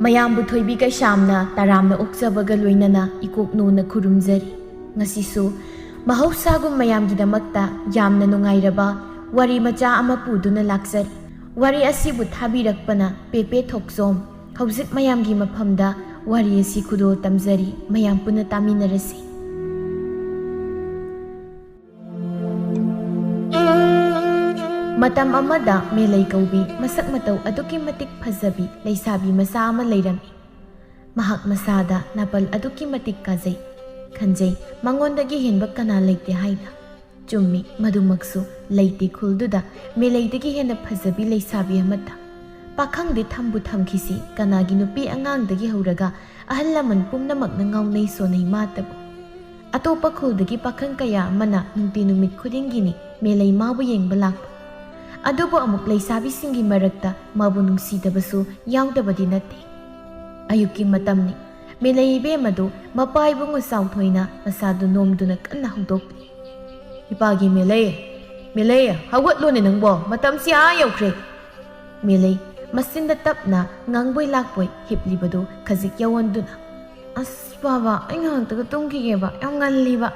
ꯃꯌꯥꯝꯕꯨ ꯊꯣꯏꯕꯤ ꯀꯩꯁꯥꯝꯅ ꯇꯔꯥꯝꯅ ꯑꯣꯛꯆꯕꯒ ꯂꯣꯏꯅꯅ ꯏꯀꯣꯛꯅꯨꯅ ꯈꯨꯔꯨꯝꯖꯔꯤ꯫ ꯉꯁꯤꯁꯨ ꯃꯍꯧꯁꯥꯒꯨꯝ ꯃꯌꯥꯝꯒꯤꯗꯃꯛꯇ ꯌꯥꯝꯅ ꯅꯨꯡꯉꯥꯏꯔꯕ ꯋꯥꯔꯤ ꯃꯆꯥ ꯑꯃ ꯄꯨꯗꯨꯅ ꯂꯥꯛꯆꯔꯤ꯫ ꯋꯥꯔꯤ ꯑꯁꯤꯕꯨ ꯊꯥꯕꯤꯔꯛꯄꯅ ꯄꯦꯄꯦ ꯊꯣꯛꯆꯣꯝ꯫ ꯍꯧꯖꯤꯛ ꯃꯌꯥꯝꯒꯤ ꯃꯐꯝꯗ ꯋꯥꯔꯤ ꯑꯁꯤ ꯈꯨꯗꯣꯜ ꯇꯝꯖꯔꯤ꯫ ꯃꯌꯥꯝ ꯄꯨꯟꯅ ꯇꯥꯃꯤꯟꯅꯔꯁꯤ꯫ ꯃꯇꯝ ꯑꯃꯗ ꯃꯦꯂꯩ ꯀꯧꯕꯤ ꯃꯁꯛ ꯃꯇꯧ ꯑꯗꯨꯛꯀꯤ ꯃꯇꯤꯛ ꯐꯖꯕꯤ ꯂꯩꯁꯥꯕꯤ ꯃꯆꯥ ꯑꯃ ꯂꯩꯔꯝꯃꯤ꯫ ꯃꯍꯥꯛ ꯃꯁꯥꯗ ꯅꯥꯄꯜ ꯑꯗꯨꯛꯀꯤ ꯃꯇꯤꯛ ꯀꯥꯖꯩ, ꯈꯟꯖꯩ ꯃꯉꯣꯟꯗꯒꯤ ꯍꯦꯟꯕ ꯀꯅꯥ ꯂꯩꯇꯦ ꯍꯥꯏꯅ꯫ ꯆꯨꯝꯃꯤ, ꯃꯗꯨꯃꯛꯁꯨ ꯂꯩꯇꯦ ꯈꯨꯜꯗꯨꯗ ꯃꯦꯂꯩꯗꯒꯤ ꯍꯦꯟꯅ ꯐꯖꯕꯤ ꯂꯩꯁꯥꯕꯤ ꯑꯃꯠꯇ꯫ ꯄꯥꯈꯪꯗꯤ ꯊꯝꯕꯨ ꯊꯝꯈꯤꯁꯤ, ꯀꯅꯥꯒꯤ ꯅꯨꯄꯤ ꯑꯉꯥꯡꯗꯒꯤ ꯍꯧꯔꯒ ꯑꯍꯜ ꯂꯃꯟ ꯄꯨꯝꯅꯃꯛꯅ ꯉꯥꯎꯅꯩ ꯁꯣꯟꯅꯩ ꯃꯥꯇꯕꯨ꯫ ꯑꯇꯣꯞꯄ ꯈꯨꯜꯗꯒꯤ ꯄꯥꯈꯪ ꯀꯌꯥ ꯑꯃꯅ ꯅꯨꯡꯇꯤ ꯅꯨꯃꯤꯠ ꯈꯨꯗꯤꯡꯒꯤꯅꯤ ꯃꯦꯂꯩ ꯃꯥꯕꯨ ꯌꯦꯡꯕ ꯂꯥꯛꯄ꯫ ꯑꯗꯨꯕꯨ ꯑꯃꯨꯛ ꯂꯩꯁꯥꯕꯤꯁꯤꯡꯒꯤ ꯃꯔꯛꯇ ꯃꯥꯕꯨ ꯅꯨꯡꯁꯤꯗꯕꯁꯨ ꯌꯥꯎꯗꯕꯗꯤ ꯅꯠꯇꯦ꯫ ꯑꯌꯨꯛꯀꯤ ꯃꯇꯝꯅꯤ꯫ ꯃꯦꯂꯩ ꯏꯕꯦꯝꯃꯗꯨ ꯃꯄꯥ ꯏꯕꯨꯡꯉꯣ ꯆꯥꯎꯊꯣꯏꯅ ꯃꯁꯥꯗꯨ ꯅꯣꯝꯗꯨꯅ ꯀꯟꯅ ꯍꯧꯗꯣꯛꯂꯤ꯫ "ꯏꯄꯥꯒꯤ ꯃꯦꯂꯩ, ꯃꯦꯂꯩ ꯍꯧꯒꯠꯂꯣꯅꯦ ꯅꯪꯕꯣ, ꯃꯇꯝꯁꯤ ꯑꯥ ꯌꯧꯈ꯭ꯔꯦ." ꯃꯦꯂꯩ ꯃꯆꯤꯟꯗ ꯇꯞꯅ ꯉꯥꯡꯕꯣꯏ ꯂꯥꯛꯄꯣꯏ ꯍꯤꯞꯂꯤꯕꯗꯨ ꯈꯖꯤꯛ ꯌꯥꯎꯍꯟꯗꯨꯅ, "ꯑꯁ ꯕꯥꯕꯥ, ꯑꯩ ꯉꯥꯏꯍꯥꯛꯇꯒ ꯇꯨꯝꯈꯤꯒꯦꯕ, ꯌꯥꯝ ꯉꯜꯂꯤꯕ,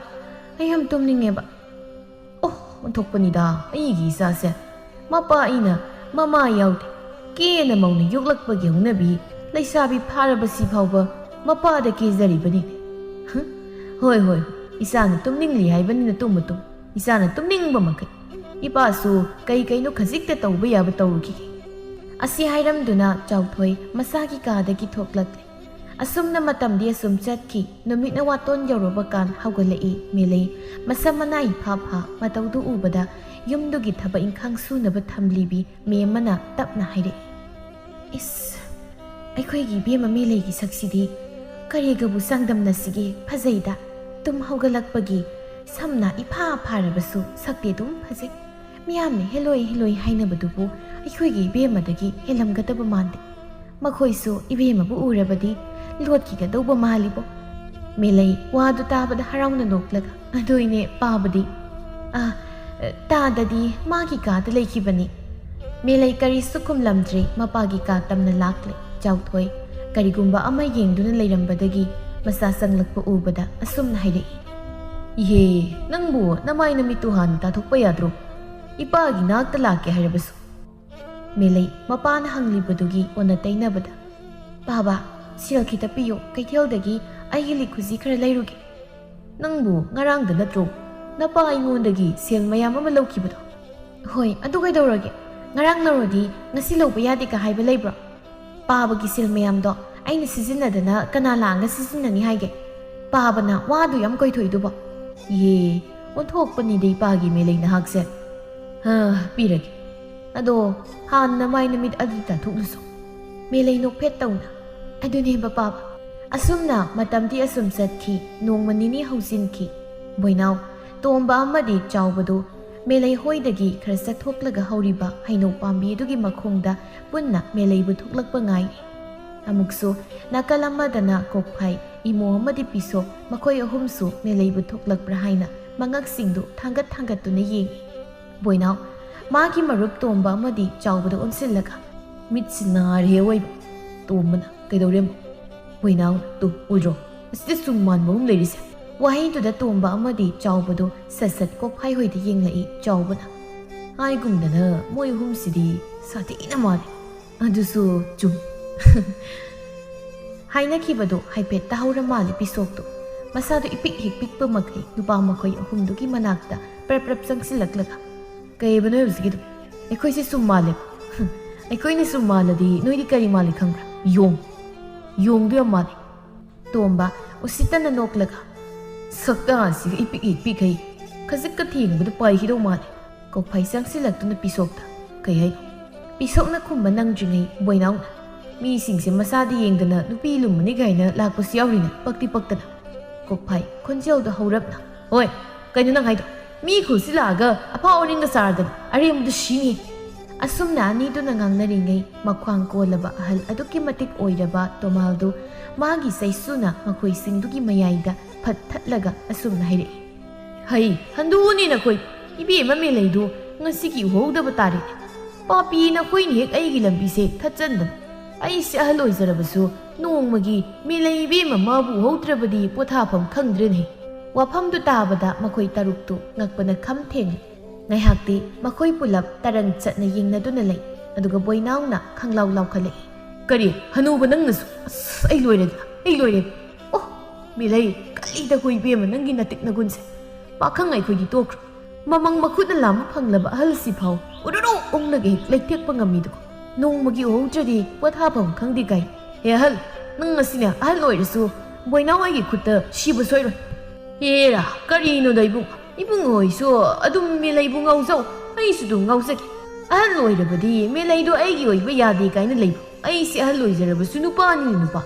ꯑꯩ ꯌꯥꯝ ꯇꯨꯝꯅꯤꯡꯉꯦꯕ." "ꯑꯣ, ꯑꯣꯟꯊꯣꯛꯄꯅꯤꯗ ꯑꯩꯒꯤ ꯏꯆꯥꯁꯦ, ꯃꯄꯥ ꯑꯩꯅ ꯃꯃꯥ ꯌꯥꯎꯗꯦ, ꯀꯦꯅ ꯃꯧꯅ ꯌꯣꯛꯂꯛꯄꯒꯤ ꯍꯧꯅꯕꯤ ꯂꯩꯁꯥꯕꯤ ꯐꯥꯔꯕꯁꯤ ꯐꯥꯎꯕ ꯃꯄꯥꯗ ꯀꯦꯖꯔꯤꯕꯅꯤ꯫ ꯍꯣꯏ ꯍꯣꯏ, ꯏꯆꯥꯅ ꯇꯨꯝꯅꯤꯡꯂꯤ ꯍꯥꯏꯕꯅꯤꯅ ꯇꯨꯝꯃꯨ ꯇꯨꯝ, ꯏꯆꯥꯅ ꯇꯨꯝꯅꯤꯡꯕ ꯃꯈꯩ, ꯏꯄꯥꯁꯨ ꯀꯩꯅꯣ ꯈꯖꯤꯛꯇ ꯇꯧꯕ ꯌꯥꯕ ꯇꯧꯔꯨꯈꯤꯒꯦ." ꯑꯁꯤ ꯍꯥꯏꯔꯝꯗꯨꯅ ꯆꯥꯎꯊꯣꯏ ꯃꯁꯥꯒꯤ ꯀꯥꯗꯒꯤ ꯊꯣꯛꯂꯛꯂꯦ꯫ ꯑꯁꯨꯝꯅ ꯃꯇꯝꯗꯤ ꯑꯁꯨꯝ ꯆꯠꯈꯤ꯫ ꯅꯨꯃꯤꯠꯅ ꯋꯥꯇꯣꯟ ꯌꯧꯔꯕ ꯀꯥꯟ ꯍꯧꯒꯠꯂꯛꯏ ꯃꯦꯂꯩ ꯃꯁꯝ ꯃꯅꯥ ꯏꯐꯥ ꯐꯥ꯫ ꯃꯇꯧꯗꯨ ꯎꯕꯗ ꯌꯨꯝꯗꯨꯒꯤ ꯊꯕꯛ ꯏꯪꯈꯥꯡ ꯁꯨꯅꯕ ꯊꯝꯂꯤꯕꯤ ꯃꯦꯝꯃꯅ ꯇꯞꯅ ꯍꯥꯏꯔꯛꯏ, "ꯏꯁ, ꯑꯩꯈꯣꯏꯒꯤ ꯏꯕꯦꯝꯃ ꯃꯦꯂꯩꯒꯤ ꯁꯛꯁꯤꯗꯤ ꯀꯔꯤꯒꯕꯨ ꯆꯥꯡꯗꯝꯅꯁꯤꯒꯦ, ꯐꯖꯩꯗ꯫ ꯇꯨꯝ ꯍꯧꯒꯠꯂꯛꯄꯒꯤ ꯁꯝꯅ ꯏꯐꯥ ꯐꯥꯔꯕꯁꯨ ꯁꯛꯇꯤ ꯑꯗꯨꯝ ꯐꯖꯩ꯫ ꯃꯤꯌꯥꯝꯅ ꯍꯦꯂꯣꯏ ꯍꯦꯂꯣꯏ ꯍꯥꯏꯅꯕꯗꯨꯕꯨ ꯑꯩꯈꯣꯏꯒꯤ ꯏꯕꯦꯝꯃꯗꯒꯤ ꯍꯦꯜꯂꯝꯒꯗꯕ ꯃꯥꯟꯗꯦ꯫ ꯃꯈꯣꯏꯁꯨ ꯏꯕꯦꯝꯃꯕꯨ ꯎꯔꯕꯗꯤ ꯂꯣꯠꯈꯤꯒꯗꯧꯕ ꯃꯥꯜꯂꯤꯕꯣ." ꯃꯦꯂꯩ ꯋꯥꯗꯨ ꯇꯥꯕꯗ ꯍꯔꯥꯎꯅ ꯅꯣꯛꯂꯒ, "ꯑꯗꯨꯏꯅꯦ ꯄꯥꯕꯗꯤ ꯇꯥꯗꯗꯤ ꯃꯥꯒꯤ ꯀꯥꯗ ꯂꯩꯈꯤꯕꯅꯤ." ꯃꯦꯂꯩ ꯀꯔꯤꯁꯨ ꯈꯨꯝꯂꯝꯗ꯭ꯔꯦ꯫ ꯃꯄꯥꯒꯤ ꯀꯥ ꯇꯝꯅ ꯂꯥꯛꯂꯦ꯫ ꯆꯥꯎꯊꯣꯏ ꯀꯔꯤꯒꯨꯝꯕ ꯑꯃ ꯌꯦꯡꯗꯨꯅ ꯂꯩꯔꯝꯕꯗꯒꯤ ꯃꯆꯥ ꯆꯪꯂꯛꯄ ꯎꯕꯗ ꯑꯁꯨꯝꯅ ꯍꯥꯏꯔꯛꯏ, "ꯏꯍꯦ, ꯅꯪꯕꯨ ꯅꯃꯥꯏ ꯅꯃꯤꯠꯇꯨ ꯍꯥꯟꯅ ꯇꯥꯊꯣꯛꯄ ꯌꯥꯗ꯭ꯔꯣ, ꯏꯄꯥꯒꯤ ꯅꯥꯛꯇ ꯂꯥꯛꯀꯦ ꯍꯥꯏꯔꯕꯁꯨ?" ꯃꯦꯂꯩ ꯃꯄꯥꯅ ꯍꯪꯂꯤꯕꯗꯨꯒꯤ ꯑꯣꯟꯅ ꯇꯩꯅꯕꯗ, "ꯕꯥꯕꯥ, ꯁꯦꯜ ꯈꯤꯇ ꯄꯤꯌꯣ, ꯀꯩꯊꯦꯜꯗꯒꯤ ꯑꯩꯒꯤ ꯂꯤꯛꯈꯨꯖꯤ ꯈꯔ ꯂꯩꯔꯨꯒꯦ." "ꯅꯪꯕꯨ ꯉꯔꯥꯡꯗ ꯅꯠꯇ꯭ꯔꯣ ꯅꯄꯥ ꯑꯩꯉꯣꯟꯗꯒꯤ ꯁꯦꯜ ꯃꯌꯥꯝ ꯑꯃ ꯂꯧꯈꯤꯕꯗꯣ?" "ꯍꯣꯏ, ꯑꯗꯨ ꯀꯩꯗꯧꯔꯒꯦ? ꯉꯔꯥꯡ ꯂꯧꯔꯗꯤ ꯉꯁꯤ ꯂꯧꯕ ꯌꯥꯗꯦꯒ ꯍꯥꯏꯕ ꯂꯩꯕ꯭ꯔꯣ? ꯄꯥꯕꯒꯤ ꯁꯦꯜ ꯃꯌꯥꯝꯗꯣ ꯑꯩꯅ ꯁꯤꯖꯤꯟꯅꯗꯅ ꯀꯅꯥ ꯂꯥꯛꯑꯒ ꯁꯤꯖꯤꯟꯅꯅꯤ ꯍꯥꯏꯒꯦ? ꯄꯥꯕꯅ ꯋꯥꯗꯨ ꯌꯥꯝ ꯀꯣꯏꯊꯣꯛꯏꯗꯨꯕꯣ." "ꯏꯍꯦ, ꯑꯣꯟꯊꯣꯛꯄꯅꯤꯗ ꯏꯄꯥꯒꯤ ꯃꯦꯂꯩ ꯅꯍꯥꯛꯁꯦ꯫ ꯄꯤꯔꯒꯦ, ꯑꯗꯣ ꯍꯥꯟꯅ ꯃꯥꯏ ꯅꯨꯃꯤꯠ ꯑꯗꯨ ꯇꯥꯊꯣꯛꯂꯨꯁꯨ." ꯃꯦꯂꯩ ꯅꯣꯛꯐꯦꯠ ꯇꯧꯅ, "ꯑꯗꯨꯅꯦꯕ ꯄꯥꯕ." ꯑꯁꯨꯝꯅ ꯃꯇꯝꯗꯤ ꯑꯁꯨꯝ ꯆꯠꯈꯤ꯫ ꯅꯣꯡꯃ ꯅꯤꯅꯤ ꯍꯧꯖꯤꯟꯈꯤ꯫ ꯕꯣꯏꯅꯥꯎ ꯇꯣꯝꯕ ꯑꯃꯗꯤ ꯆꯥꯎꯕꯗꯨ ꯃꯦꯂꯩ ꯍꯣꯏꯗꯒꯤ ꯈꯔ ꯆꯠꯊꯣꯛꯂꯒ ꯍꯧꯔꯤꯕ ꯍꯩꯅꯧ ꯄꯥꯝꯕꯤ ꯑꯗꯨꯒꯤ ꯃꯈꯣꯡꯗ ꯄꯨꯟꯅ ꯃꯦꯂꯩꯕꯨ ꯊꯣꯛꯂꯛꯄ ꯉꯥꯏꯔꯤ꯫ ꯑꯃꯨꯛꯁꯨ ꯅꯥꯀꯜ ꯑꯃꯗꯅ ꯀꯣꯛꯐꯥꯏ, ꯏꯃꯣ ꯑꯃꯗꯤ ꯄꯤꯁꯣꯛ, ꯃꯈꯣꯏ ꯑꯍꯨꯝꯁꯨ ꯃꯦꯂꯩꯕꯨ ꯊꯣꯛꯂꯛꯄ꯭ꯔꯥ ꯍꯥꯏꯅ ꯃꯉꯛꯁꯤꯡꯗꯨ ꯊꯥꯡꯒꯠ ꯊꯥꯡꯒꯠꯇꯨꯅ ꯌꯦꯡꯉꯤ꯫ ꯕꯣꯏꯅꯥꯎ ꯃꯥꯒꯤ ꯃꯔꯨꯞ ꯇꯣꯝꯕ ꯑꯃꯗꯤ ꯆꯥꯎꯕꯗ ꯑꯣꯟꯁꯤꯜꯂꯒ, "ꯃꯤꯠꯁꯤ ꯅꯥꯔꯦꯍꯦ ꯑꯣꯏꯕ." ꯇꯣꯝꯕꯅ, "ꯀꯩꯗꯧꯔꯦ?" ꯕꯣꯏꯅꯥꯎꯅ, "ꯇꯨ ꯎꯗ꯭ꯔꯣ, ꯑꯁꯤꯗ ꯆꯨꯝ ꯃꯥꯟꯕ ꯑꯍꯨꯝ ꯂꯩꯔꯤꯁꯦ." ꯋꯥꯍꯩꯗꯨꯗ ꯇꯣꯝꯕ ꯑꯃꯗꯤ ꯆꯥꯎꯕꯗꯨ ꯁꯠ ꯁꯠ ꯀꯣꯛꯐꯥꯏ ꯍꯣꯏꯗ ꯌꯦꯡꯂꯛꯏ꯫ ꯆꯥꯎꯕꯅ, "ꯍꯥꯏꯒꯨꯝꯗꯅ ꯃꯣꯏ ꯑꯍꯨꯝꯁꯤꯗꯤ ꯁꯥꯊꯤꯅ ꯃꯥꯜꯂꯤ, ꯑꯗꯨꯁꯨ ꯆꯨꯝ." ꯍꯥꯏꯅꯈꯤꯕꯗꯨ ꯍꯥꯏꯐꯦꯠ ꯇꯥꯍꯧꯔ ꯃꯥꯜꯂꯤ ꯄꯤꯁꯣꯛꯇꯨ꯫ ꯃꯁꯥꯗꯨ ꯏꯄꯤꯛ ꯍꯦꯛ ꯄꯤꯛꯄ ꯃꯈꯩ ꯅꯨꯄꯥ ꯃꯈꯣꯏ ꯑꯍꯨꯝꯗꯨꯒꯤ ꯃꯅꯥꯛꯇ ꯄ꯭ꯔꯞ ꯄ꯭ꯔꯞ ꯆꯪꯁꯤꯜꯂꯛꯂꯒ, "ꯀꯩꯕ ꯅꯣꯏ ꯍꯧꯖꯤꯛꯀꯤꯗꯨ? ꯑꯩꯈꯣꯏꯁꯦ ꯆꯨꯝ ꯃꯥꯜꯂꯦꯕ? ꯑꯩꯈꯣꯏꯅ ꯆꯨꯝ ꯃꯥꯜꯂꯗꯤ ꯅꯣꯏꯗꯤ ꯀꯔꯤ ꯃꯥꯜꯂꯤ ꯈꯪꯕ꯭ꯔꯥ? ꯌꯣꯡꯗꯨ ꯌꯥꯝ ꯃꯥꯜꯂꯤ." ꯇꯣꯝꯕ ꯎꯁꯤꯠꯇꯅ ꯅꯣꯛꯂꯒ, "ꯁꯛꯇꯥꯁꯤꯒ ꯏꯄꯤꯛ ꯍꯦꯛ ꯄꯤꯛꯈꯩ ꯈꯖꯤꯛꯀ ꯊꯦꯡꯕꯗ ꯄꯥꯏꯈꯤꯗꯧ ꯃꯥꯜꯂꯤ." ꯀꯣꯛꯐꯥꯏ ꯆꯪꯁꯤꯜꯂꯛꯇꯨꯅ ꯄꯤꯁꯣꯛꯇ, "ꯀꯩ ꯍꯥꯏꯅꯣ?" ꯄꯤꯁꯣꯛꯅ ꯈꯨꯝꯕ ꯅꯪꯗ꯭ꯔꯤꯉꯩ ꯕꯣꯏꯅꯥꯎꯅ, "ꯃꯤꯁꯤꯡꯁꯦ ꯃꯁꯥꯗ ꯌꯦꯡꯗꯅ ꯅꯨꯄꯤ ꯂꯨꯝꯃꯅꯤ ꯀꯥꯏꯅ ꯂꯥꯛꯄꯁꯨ ꯌꯥꯎꯔꯤꯅꯦ, ꯄꯛꯇꯤ ꯄꯛꯇꯅ." ꯀꯣꯛꯐꯥꯏ ꯈꯣꯟꯖꯦꯜꯗꯣ ꯍꯧꯔꯞꯅ, "ꯍꯣꯏ, ꯀꯩꯅꯣ ꯅꯪ ꯍꯥꯏꯗꯣ? ꯃꯤ ꯈꯨꯜꯁꯤ ꯂꯥꯛꯑꯒ ꯑꯐꯥꯎ ꯑꯔꯤꯡꯒ ꯆꯥꯔꯗꯅ ꯑꯔꯦꯝꯕꯗ ꯁꯤꯅꯤ." ꯑꯁꯨꯝꯅ ꯑꯅꯤꯗꯨꯅ ꯉꯥꯡꯅꯔꯤꯉꯩ ꯃꯈ꯭ꯋꯥꯡ ꯀꯣꯜꯂꯕ ꯑꯍꯜ ꯑꯗꯨꯛꯀꯤ ꯃꯇꯤꯛ ꯑꯣꯏꯔꯕ ꯇꯣꯃꯥꯜꯗꯨ ꯃꯥꯒꯤ ꯆꯩꯁꯨꯅ ꯃꯈꯣꯏꯁꯤꯡꯗꯨꯒꯤ ꯃꯌꯥꯏꯗ ꯐꯠ ꯊꯠꯂꯒ ꯑꯁꯨꯝꯅ ꯍꯥꯏꯔꯛꯏ, ꯍꯩ ꯍꯟꯗꯨꯅꯤ ꯅꯈꯣꯏ ꯏꯕꯦꯝꯃ ꯃꯦꯂꯩꯗꯨ ꯉꯁꯤꯒꯤ ꯎꯍꯧꯗꯕ ꯇꯥꯔꯦ ꯄꯥꯄꯤ ꯅꯈꯣꯏꯅ ꯍꯦꯛ ꯑꯩꯒꯤ ꯂꯝꯕꯤꯁꯦ ꯊꯠꯆꯟꯗꯅ ꯑꯩꯁꯦ ꯑꯍꯜ ꯑꯣꯏꯖꯔꯕꯁꯨ ꯅꯣꯡꯃꯒꯤ ꯃꯦꯂꯩ ꯏꯕꯦꯝꯃ ꯃꯥꯕꯨ ꯎꯍꯧꯗ꯭ꯔꯕꯗꯤ ꯄꯣꯊꯥꯐꯝ ꯈꯪꯗ꯭ꯔꯦꯅꯦ ꯋꯥꯐꯝꯗꯨ ꯇꯥꯕꯗ ꯃꯈꯣꯏ ꯇꯔꯨꯛꯇꯨ ꯉꯛꯄꯅ ꯈꯝ ꯊꯦꯡꯂꯤ ꯉꯥꯏꯍꯥꯛꯇꯤ ꯃꯈꯣꯏ ꯄꯨꯂꯞ ꯇꯔꯪ ꯆꯠꯅ ꯌꯦꯡꯅꯗꯨꯅ ꯂꯩ ꯑꯗꯨꯒ ꯕꯣꯏꯅꯥꯎꯅ ꯈꯪꯂꯥꯎ ꯂꯥꯎꯈꯠꯂꯛꯏ ꯀꯔꯤ ꯍꯅꯨꯕ ꯅꯪꯅꯁꯨ ꯑꯁ ꯑꯩ ꯂꯣꯏꯔꯦ ꯑꯣ ꯃꯦꯂꯩ ꯀꯜꯂꯤꯗꯀꯣ ꯏꯕꯦꯝꯃ ꯅꯪꯒꯤ ꯅꯇꯤꯛ ꯅꯒꯨꯟꯁꯦ ꯄꯥꯈꯪ ꯑꯩꯈꯣꯏꯗꯤ ꯇꯣꯛꯈ꯭ꯔꯣ ꯃꯃꯪ ꯃꯈꯨꯠꯅ ꯂꯥꯝꯕ ꯐꯪꯂꯕ ꯑꯍꯜꯁꯤ ꯐꯥꯎ ꯎꯔꯨꯔꯨ ꯎꯪꯂꯒ ꯍꯦꯛ ꯂꯩꯊꯦꯛꯄ ꯉꯝꯃꯤꯗꯀꯣ ꯅꯣꯡꯃꯒꯤ ꯎꯍꯧꯗ꯭ꯔꯗꯤ ꯄꯣꯊꯥꯐꯝ ꯈꯪꯗꯦ ꯀꯥꯏ ꯍꯦ ꯑꯍꯜ ꯅꯪ ꯉꯁꯤꯅꯦ ꯑꯍꯜ ꯑꯣꯏꯔꯁꯨ ꯕꯣꯏꯅꯥꯎ ꯑꯩꯒꯤ ꯈꯨꯠꯇ ꯁꯤꯕ ꯁꯣꯏꯔꯣꯏ ꯍꯦꯔꯥ ꯀꯔꯤꯅꯣꯗ ꯏꯕꯨꯡ ꯍꯣꯏꯁꯨ ꯑꯗꯨꯝ ꯃꯦꯂꯩꯕꯨ ꯉꯥꯎꯖꯧ ꯑꯩꯁꯨ ꯑꯗꯨꯝ ꯉꯥꯎꯖꯒꯦ ꯑꯍꯜ ꯑꯣꯏꯔꯕꯗꯤ ꯃꯦꯂꯩꯗꯣ ꯑꯩꯒꯤ ꯑꯣꯏꯕ ꯌꯥꯗꯦ ꯀꯥꯏꯅ ꯂꯩꯕ ꯑꯩꯁꯦ ꯑꯍꯜ ꯑꯣꯏꯖꯔꯕꯁꯨ ꯅꯨꯄꯥꯅꯤꯅ ꯅꯨꯄꯥ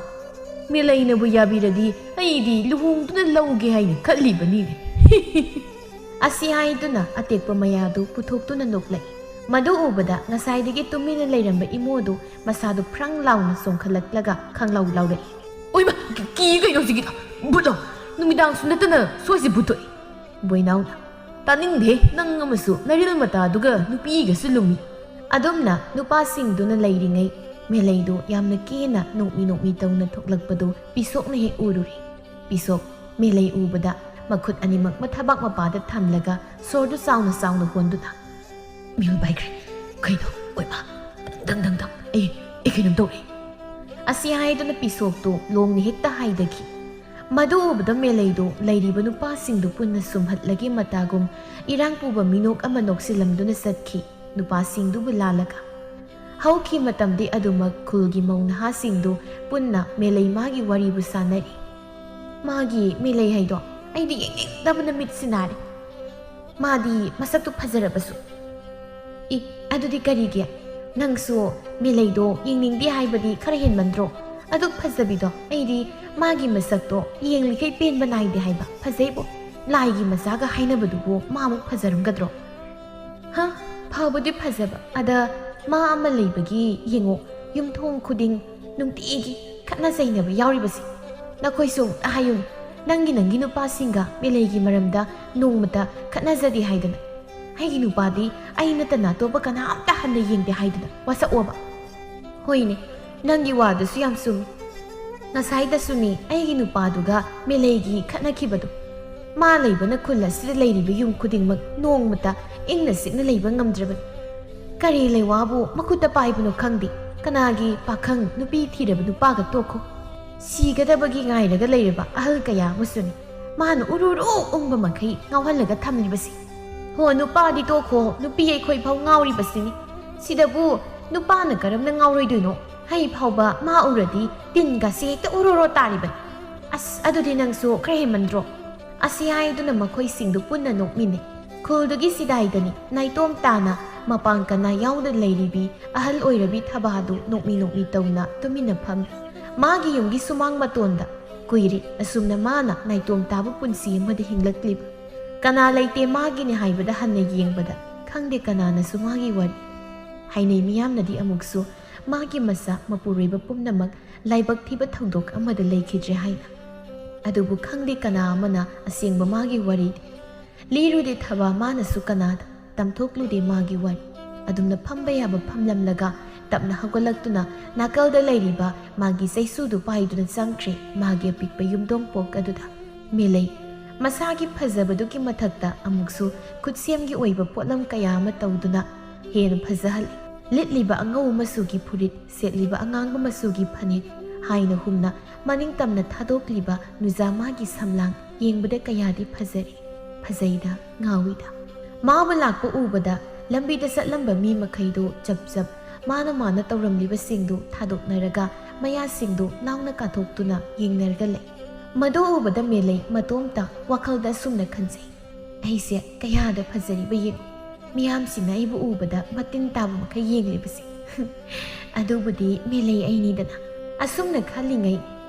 ꯃꯦꯂꯩꯅꯕꯨ ꯌꯥꯕꯤꯔꯗꯤ ꯑꯩꯗꯤ ꯂꯨꯍꯣꯡꯗꯨꯅ ꯂꯧꯒꯦ ꯍꯥꯏꯅ ꯈꯜꯂꯤꯕꯅꯤꯅꯦ ꯑꯁꯤ ꯍꯥꯏꯗꯨꯅ ꯑꯇꯦꯛꯄ ꯃꯌꯥꯗꯨ ꯄꯨꯊꯣꯛꯇꯨꯅ ꯅꯣꯛꯂꯛꯏ ꯃꯗꯨ ꯎꯕꯗ ꯉꯁꯥꯏꯗꯒꯤ ꯇꯨꯃꯤꯟꯅ ꯂꯩꯔꯝꯕ ꯏꯃꯣꯗꯨ ꯃꯁꯥꯗꯨ ꯐ꯭ꯔꯪ ꯂꯥꯎꯅ ꯆꯣꯡꯈꯠꯂꯛꯂꯒ ꯈꯪꯂꯥꯎ ꯂꯥꯎꯔꯛꯏ ꯑꯣꯏꯃ ꯀꯤ ꯀꯩꯅꯣ ꯁꯤꯒꯤꯗ ꯕꯨꯠꯂꯣ ꯅꯨꯃꯤꯗꯥꯡꯁꯨ ꯅꯠꯇꯅ ꯁꯣꯏꯁꯦ ꯕꯨꯠꯊꯣꯛꯏ ꯕꯣꯏꯅꯥꯎꯅ ꯇꯥꯅꯤꯡꯗꯦ ꯅꯪ ꯑꯃꯁꯨ ꯅꯔꯤꯜ ꯃꯇꯥꯗꯨꯒ ꯅꯨꯄꯤꯒꯁꯨ ꯂꯨꯝꯃꯤ ꯑꯗꯨꯝꯅ ꯅꯨꯄꯥꯁꯤꯡꯗꯨꯅ ꯂꯩꯔꯤꯉꯩ ꯃꯦꯂꯩꯗꯨ ꯌꯥꯝꯅ ꯀꯦꯅ ꯅꯣꯛꯃꯤ ꯇꯧꯅ ꯊꯣꯛꯂꯛꯄꯗꯨ ꯄꯤꯁꯣꯛꯅ ꯍꯦꯛ ꯎꯔꯨꯔꯤ ꯄꯤꯁꯣꯛ ꯃꯦꯂꯩ ꯎꯕꯗ ꯃꯈꯨꯠ ꯑꯅꯤꯃꯛ ꯃꯊꯕꯥꯛ ꯃꯄꯥꯗ ꯊꯝꯂꯒ ꯁꯣꯔꯗꯨ ꯆꯥꯎꯅ ꯍꯣꯟꯗꯨꯅ ꯃꯤꯍꯨꯜ ꯄꯥꯏꯈ꯭ꯔꯦ ꯀꯩꯅꯣ ꯑꯣꯏꯃ ꯗꯪ ꯑꯩ ꯀꯩꯅꯣꯝ ꯇꯧꯔꯦ ꯑꯁꯤ ꯍꯥꯏꯗꯨꯅ ꯄꯤꯁꯣꯛꯇꯨ ꯂꯣꯡꯅ ꯍꯦꯛꯇ ꯍꯥꯏꯗꯈꯤ ꯃꯗꯨ ꯎꯕꯗ ꯃꯦꯂꯩꯗꯨ ꯂꯩꯔꯤꯕ ꯅꯨꯄꯥꯁꯤꯡꯗꯨ ꯄꯨꯟꯅ ꯁꯨꯝꯍꯠꯂꯒꯤ ꯃꯇꯥꯒꯨꯝ ꯏꯔꯥꯡ ꯄꯨꯕ ꯃꯤꯅꯣꯛ ꯑꯃ ꯅꯣꯛꯁꯤꯜꯂꯝꯗꯨꯅ ꯆꯠꯈꯤ ꯅꯨꯄꯥꯁꯤꯡꯗꯨꯕꯨ ꯂꯥꯜꯂꯒ ꯍꯧꯈꯤ ꯃꯇꯝꯗꯤ ꯑꯗꯨꯃꯛ ꯈꯨꯜꯒꯤ ꯃꯧ ꯅꯍꯥꯁꯤꯡꯗꯨ ꯄꯨꯟꯅ ꯃꯦꯂꯩ ꯃꯥꯒꯤ ꯋꯥꯔꯤꯕꯨ ꯁꯥꯟꯅꯔꯤ ꯃꯥꯒꯤ ꯃꯦꯂꯩ ꯍꯥꯏꯗꯣ ꯑꯩꯗꯤ ꯌꯦꯡꯅꯤꯡꯗꯕꯅ ꯃꯤꯠꯁꯤ ꯅꯥꯔꯦ ꯃꯥꯗꯤ ꯃꯁꯛꯇꯨ ꯐꯖꯔꯕꯁꯨ ꯑꯗꯨꯗꯤ ꯀꯔꯤꯒꯤ ꯅꯪꯁꯨ ꯃꯦꯂꯩꯗꯣ ꯌꯦꯡꯅꯤꯡꯗꯦ ꯍꯥꯏꯕꯗꯤ ꯈꯔ ꯍꯦꯟꯃꯟꯗ꯭ꯔꯣ ꯑꯗꯨꯛ ꯐꯖꯕꯤꯗꯣ ꯑꯩꯗꯤ ꯃꯥꯒꯤ ꯃꯁꯛꯇꯣ ꯌꯦꯡꯂꯤꯈꯩ ꯄꯦꯟꯕ ꯅꯥꯏꯗꯦ ꯍꯥꯏꯕ ꯐꯖꯩꯕꯣ ꯂꯥꯏꯒꯤ ꯃꯆꯥꯒ ꯍꯥꯏꯅꯕꯗꯨꯕꯨ ꯃꯥꯃꯨꯛ ꯐꯖꯔꯝꯒꯗ꯭ꯔꯣ ꯐꯕꯨꯗꯤ ꯐꯖꯕ ꯑꯗ ꯃꯥ ꯑꯃ ꯂꯩꯕꯒꯤ ꯌꯦꯡꯉꯣ ꯌꯨꯝꯊꯣꯡ ꯈꯨꯗꯤꯡ ꯅꯨꯡꯇꯤꯒꯤ ꯈꯠꯅ ꯆꯩꯅꯕ ꯌꯥꯎꯔꯤꯕꯁꯤ ꯅꯈꯣꯏꯁꯨ ꯍꯥꯏꯌꯨꯅꯤ ꯅꯪꯒꯤ ꯅꯨꯄꯥꯁꯤꯡꯒ ꯃꯦꯂꯩꯒꯤ ꯃꯔꯝꯗ ꯅꯣꯡꯃꯇ ꯈꯠꯅꯖꯗꯦ ꯍꯥꯏꯗꯅ ꯑꯩꯒꯤ ꯅꯨꯄꯥꯗꯤ ꯑꯩ ꯅꯠꯇꯅ ꯑꯇꯣꯞꯄ ꯀꯅꯥꯝꯇ ꯍꯟꯅ ꯌꯦꯡꯗꯦ ꯍꯥꯏꯗꯅ ꯋꯥꯁꯛꯑꯣꯕ ꯍꯣꯏꯅꯦ ꯅꯪꯒꯤ ꯋꯥꯗꯨꯁꯨ ꯌꯥꯝ ꯆꯨꯝꯃꯤ ꯉꯁꯥꯏꯗꯁꯨꯅꯤ ꯑꯩꯒꯤ ꯅꯨꯄꯥꯗꯨꯒ ꯃꯦꯂꯩꯒꯤ ꯈꯠꯅꯈꯤꯕꯗꯣ ꯃꯥ ꯂꯩꯕꯅ ꯈꯨꯜ ꯑꯁꯤꯗ ꯂꯩꯔꯤꯕ ꯌꯨꯝ ꯈꯨꯗꯤꯡꯃꯛ ꯅꯣꯡꯃꯇ ꯏꯪꯅ ꯆꯤꯛꯅ ꯂꯩꯕ ꯉꯝꯗ꯭ꯔꯕꯅꯤ ꯀꯔꯤ ꯂꯩꯋꯥꯕꯨ ꯃꯈꯨꯠꯇ ꯄꯥꯏꯕꯅꯣ ꯈꯪꯗꯦ ꯀꯅꯥꯒꯤ ꯄꯥꯈꯪ ꯅꯨꯄꯤ ꯊꯤꯔꯕ ꯅꯨꯄꯥꯒ ꯇꯣꯛꯈꯣ ꯁꯤꯒꯗꯕꯒꯤ ꯉꯥꯏꯔꯒ ꯂꯩꯔꯕ ꯑꯍꯜ ꯀꯌꯥ ꯑꯃꯁꯨꯅꯤ ꯃꯥꯅ ꯎꯔꯨꯔꯨ ꯎꯪꯕ ꯃꯈꯩ ꯉꯥꯎꯍꯜꯂꯒ ꯊꯝꯂꯤꯕꯁꯤ ꯍꯣ ꯅꯨꯄꯥꯗꯤ ꯇꯣꯛꯈꯣ ꯅꯨꯄꯤ ꯑꯩꯈꯣꯏ ꯐꯥꯎ ꯉꯥꯎꯔꯤꯕꯁꯤꯅꯤ ꯁꯤꯗꯕꯨ ꯅꯨꯄꯥꯅ ꯀꯔꯝꯅ ꯉꯥꯎꯔꯣꯏꯗꯣꯏꯅೋ ꯍꯩ ꯐꯥꯎꯕ ꯃꯥ ꯎꯔꯗꯤ ꯇꯤꯟꯒꯁꯤ ꯍꯦꯛꯇ ꯎꯔꯣꯔꯣ ꯇꯥꯔꯤꯕꯅꯤ ꯑꯁ ꯑꯗꯨꯗꯤ ꯅꯪꯁꯨ ꯈꯔ ꯍꯦꯟꯃꯟꯗ꯭ꯔꯣ ꯑꯁꯤ ꯍꯥꯏꯗꯨꯅ ꯃꯈꯣꯏꯁꯤꯡꯗꯨ ꯄꯨꯟꯅ ꯅꯣꯛꯃꯤꯟꯅꯩ ꯈꯨꯜꯗꯨꯒꯤ ꯁꯤꯗꯥꯏꯗꯅꯤ ꯅꯥꯏꯇꯣꯝ ꯇꯥꯅ ꯃꯄꯥꯟ ꯀꯅꯥ ꯌꯥꯎꯅ ꯂꯩꯔꯤꯕꯤ ꯑꯍꯜ ꯑꯣꯏꯔꯕꯤ ꯊꯕꯥꯗꯨ ꯅꯣꯛꯃꯤ ꯇꯧꯅ ꯇꯨꯃꯤꯟꯅ ꯐꯝꯃꯤ ꯃꯥꯒꯤ ꯌꯨꯝꯒꯤ ꯁꯨꯃꯥꯡ ꯃꯇꯣꯟꯗ ꯀꯨꯏꯔꯦ ꯑꯁꯨꯝꯅ ꯃꯥꯅ ꯅꯥꯏꯇꯣꯝ ꯇꯥꯕ ꯄꯨꯟꯁꯤ ꯑꯃꯗ ꯍꯤꯡꯂꯛꯂꯤꯕ ꯀꯅꯥ ꯂꯩꯇꯦ ꯃꯥꯒꯤꯅꯤ ꯍꯥꯏꯕꯗ ꯍꯟꯅ ꯌꯦꯡꯕꯗ ꯈꯪꯗꯦ ꯀꯅꯥꯅꯁꯨ ꯃꯥꯒꯤ ꯋꯥꯔꯤ ꯍꯥꯏꯅꯩ ꯃꯤꯌꯥꯝꯅꯗꯤ ꯑꯃꯨꯛꯁꯨ ꯃꯥꯒꯤ ꯃꯆꯥ ꯃꯄꯨꯔꯣꯏꯕ ꯄꯨꯝꯅꯃꯛ ꯂꯥꯏꯕꯛ ꯊꯤꯕ ꯊꯧꯗꯣꯛ ꯑꯃꯗ ꯂꯩꯈꯤꯗ꯭ꯔꯦ ꯍꯥꯏꯅ ꯑꯗꯨꯕꯨ ꯈꯪꯗꯦ ꯀꯅꯥ ꯑꯃꯅ ꯑꯁꯦꯡꯕ ꯃꯥꯒꯤ ꯋꯥꯔꯤꯗꯤ ꯂꯤꯔꯨꯗꯦ ꯊꯕꯥ ꯃꯥꯅꯁꯨ ꯀꯅꯥꯗ ꯇꯝꯊꯣꯛꯂꯨꯗꯦ ꯃꯥꯒꯤ ꯋꯥꯔꯤ ꯑꯗꯨꯝꯅ ꯐꯝꯕ ꯌꯥꯕ ꯐꯝꯂꯝꯂꯒ ꯇꯞꯅ ꯍꯧꯒꯠꯂꯛꯇꯨꯅ ꯅꯥꯀꯜꯗ ꯂꯩꯔꯤꯕ ꯃꯥꯒꯤ ꯆꯩꯁꯨꯗꯨ ꯄꯥꯏꯗꯨꯅ ꯆꯪꯈ꯭ꯔꯦ ꯃꯥꯒꯤ ꯑꯄꯤꯛꯄ ꯌꯨꯝꯊꯣꯡꯄꯣꯛ ꯑꯗꯨꯗ ꯃꯦꯂꯩ ꯃꯁꯥꯒꯤ ꯐꯖꯕꯗꯨꯒꯤ ꯃꯊꯛꯇ ꯑꯃꯨꯛꯁꯨ ꯈꯨꯠꯁꯦꯝꯒꯤ ꯑꯣꯏꯕ ꯄꯣꯠꯂꯝ ꯀꯌꯥ ꯑꯃ ꯇꯧꯗꯨꯅ ꯍꯦꯟꯅ ꯐꯖꯍꯜꯂꯤ ꯂꯤꯠꯂꯤꯕ ꯑꯉꯧꯕ ꯃꯆꯨꯒꯤ ꯐꯨꯔꯤꯠ ꯁꯦꯠꯂꯤꯕ ꯑꯉꯥꯡꯕ ꯃꯆꯨꯒꯤ ꯐꯅꯦꯛ ꯍꯥꯏꯅ ꯍꯨꯝꯅ ꯃꯅꯤꯡꯇꯝꯅ ꯊꯥꯗꯣꯛꯂꯤꯕ ꯅꯨꯖꯥ ꯃꯥꯒꯤ ꯁꯝꯂꯥꯡ ꯌꯦꯡꯕꯗ ꯀꯌꯥꯗꯤ ꯐꯖꯩꯗ ꯉꯥꯎꯏꯗ ꯃꯥꯕꯨ ꯂꯥꯛꯄ ꯎꯕꯗ ꯂꯝꯕꯤꯗ ꯆꯠꯂꯝꯕ ꯃꯤ ꯃꯈꯩꯗꯨ ꯆꯞ ꯃꯥꯅ ꯇꯧꯔꯝꯂꯤꯕꯁꯤꯡꯗꯨ ꯊꯥꯗꯣꯛꯅꯔꯒ ꯃꯌꯥꯁꯤꯡꯗꯨ ꯅꯥꯎꯅ ꯀꯥꯊꯣꯛꯇꯨꯅ ꯌꯦꯡꯅꯔꯒ ꯂꯩ ꯃꯗꯨ ꯎꯕꯗ ꯃꯦꯂꯩ ꯃꯇꯣꯝꯇ ꯋꯥꯈꯜꯗ ꯑꯁꯨꯝꯅ ꯈꯟꯖꯩ ꯑꯩꯁꯦ ꯀꯌꯥꯗ ꯐꯖꯔꯤꯕ ꯌꯦꯡꯉꯨ ꯃꯤꯌꯥꯝꯁꯤꯡꯅ ꯑꯩꯕꯨ ꯎꯕꯗ ꯃꯇꯤꯟ ꯇꯥꯕ ꯃꯈꯩ ꯌꯦꯡꯂꯤꯕꯁꯤ ꯑꯗꯨꯕꯨꯗꯤ ꯃꯦꯂꯩ ꯑꯩꯅꯤꯗꯅ ꯑꯁꯨꯝꯅ ꯈꯜꯂꯤꯉꯩ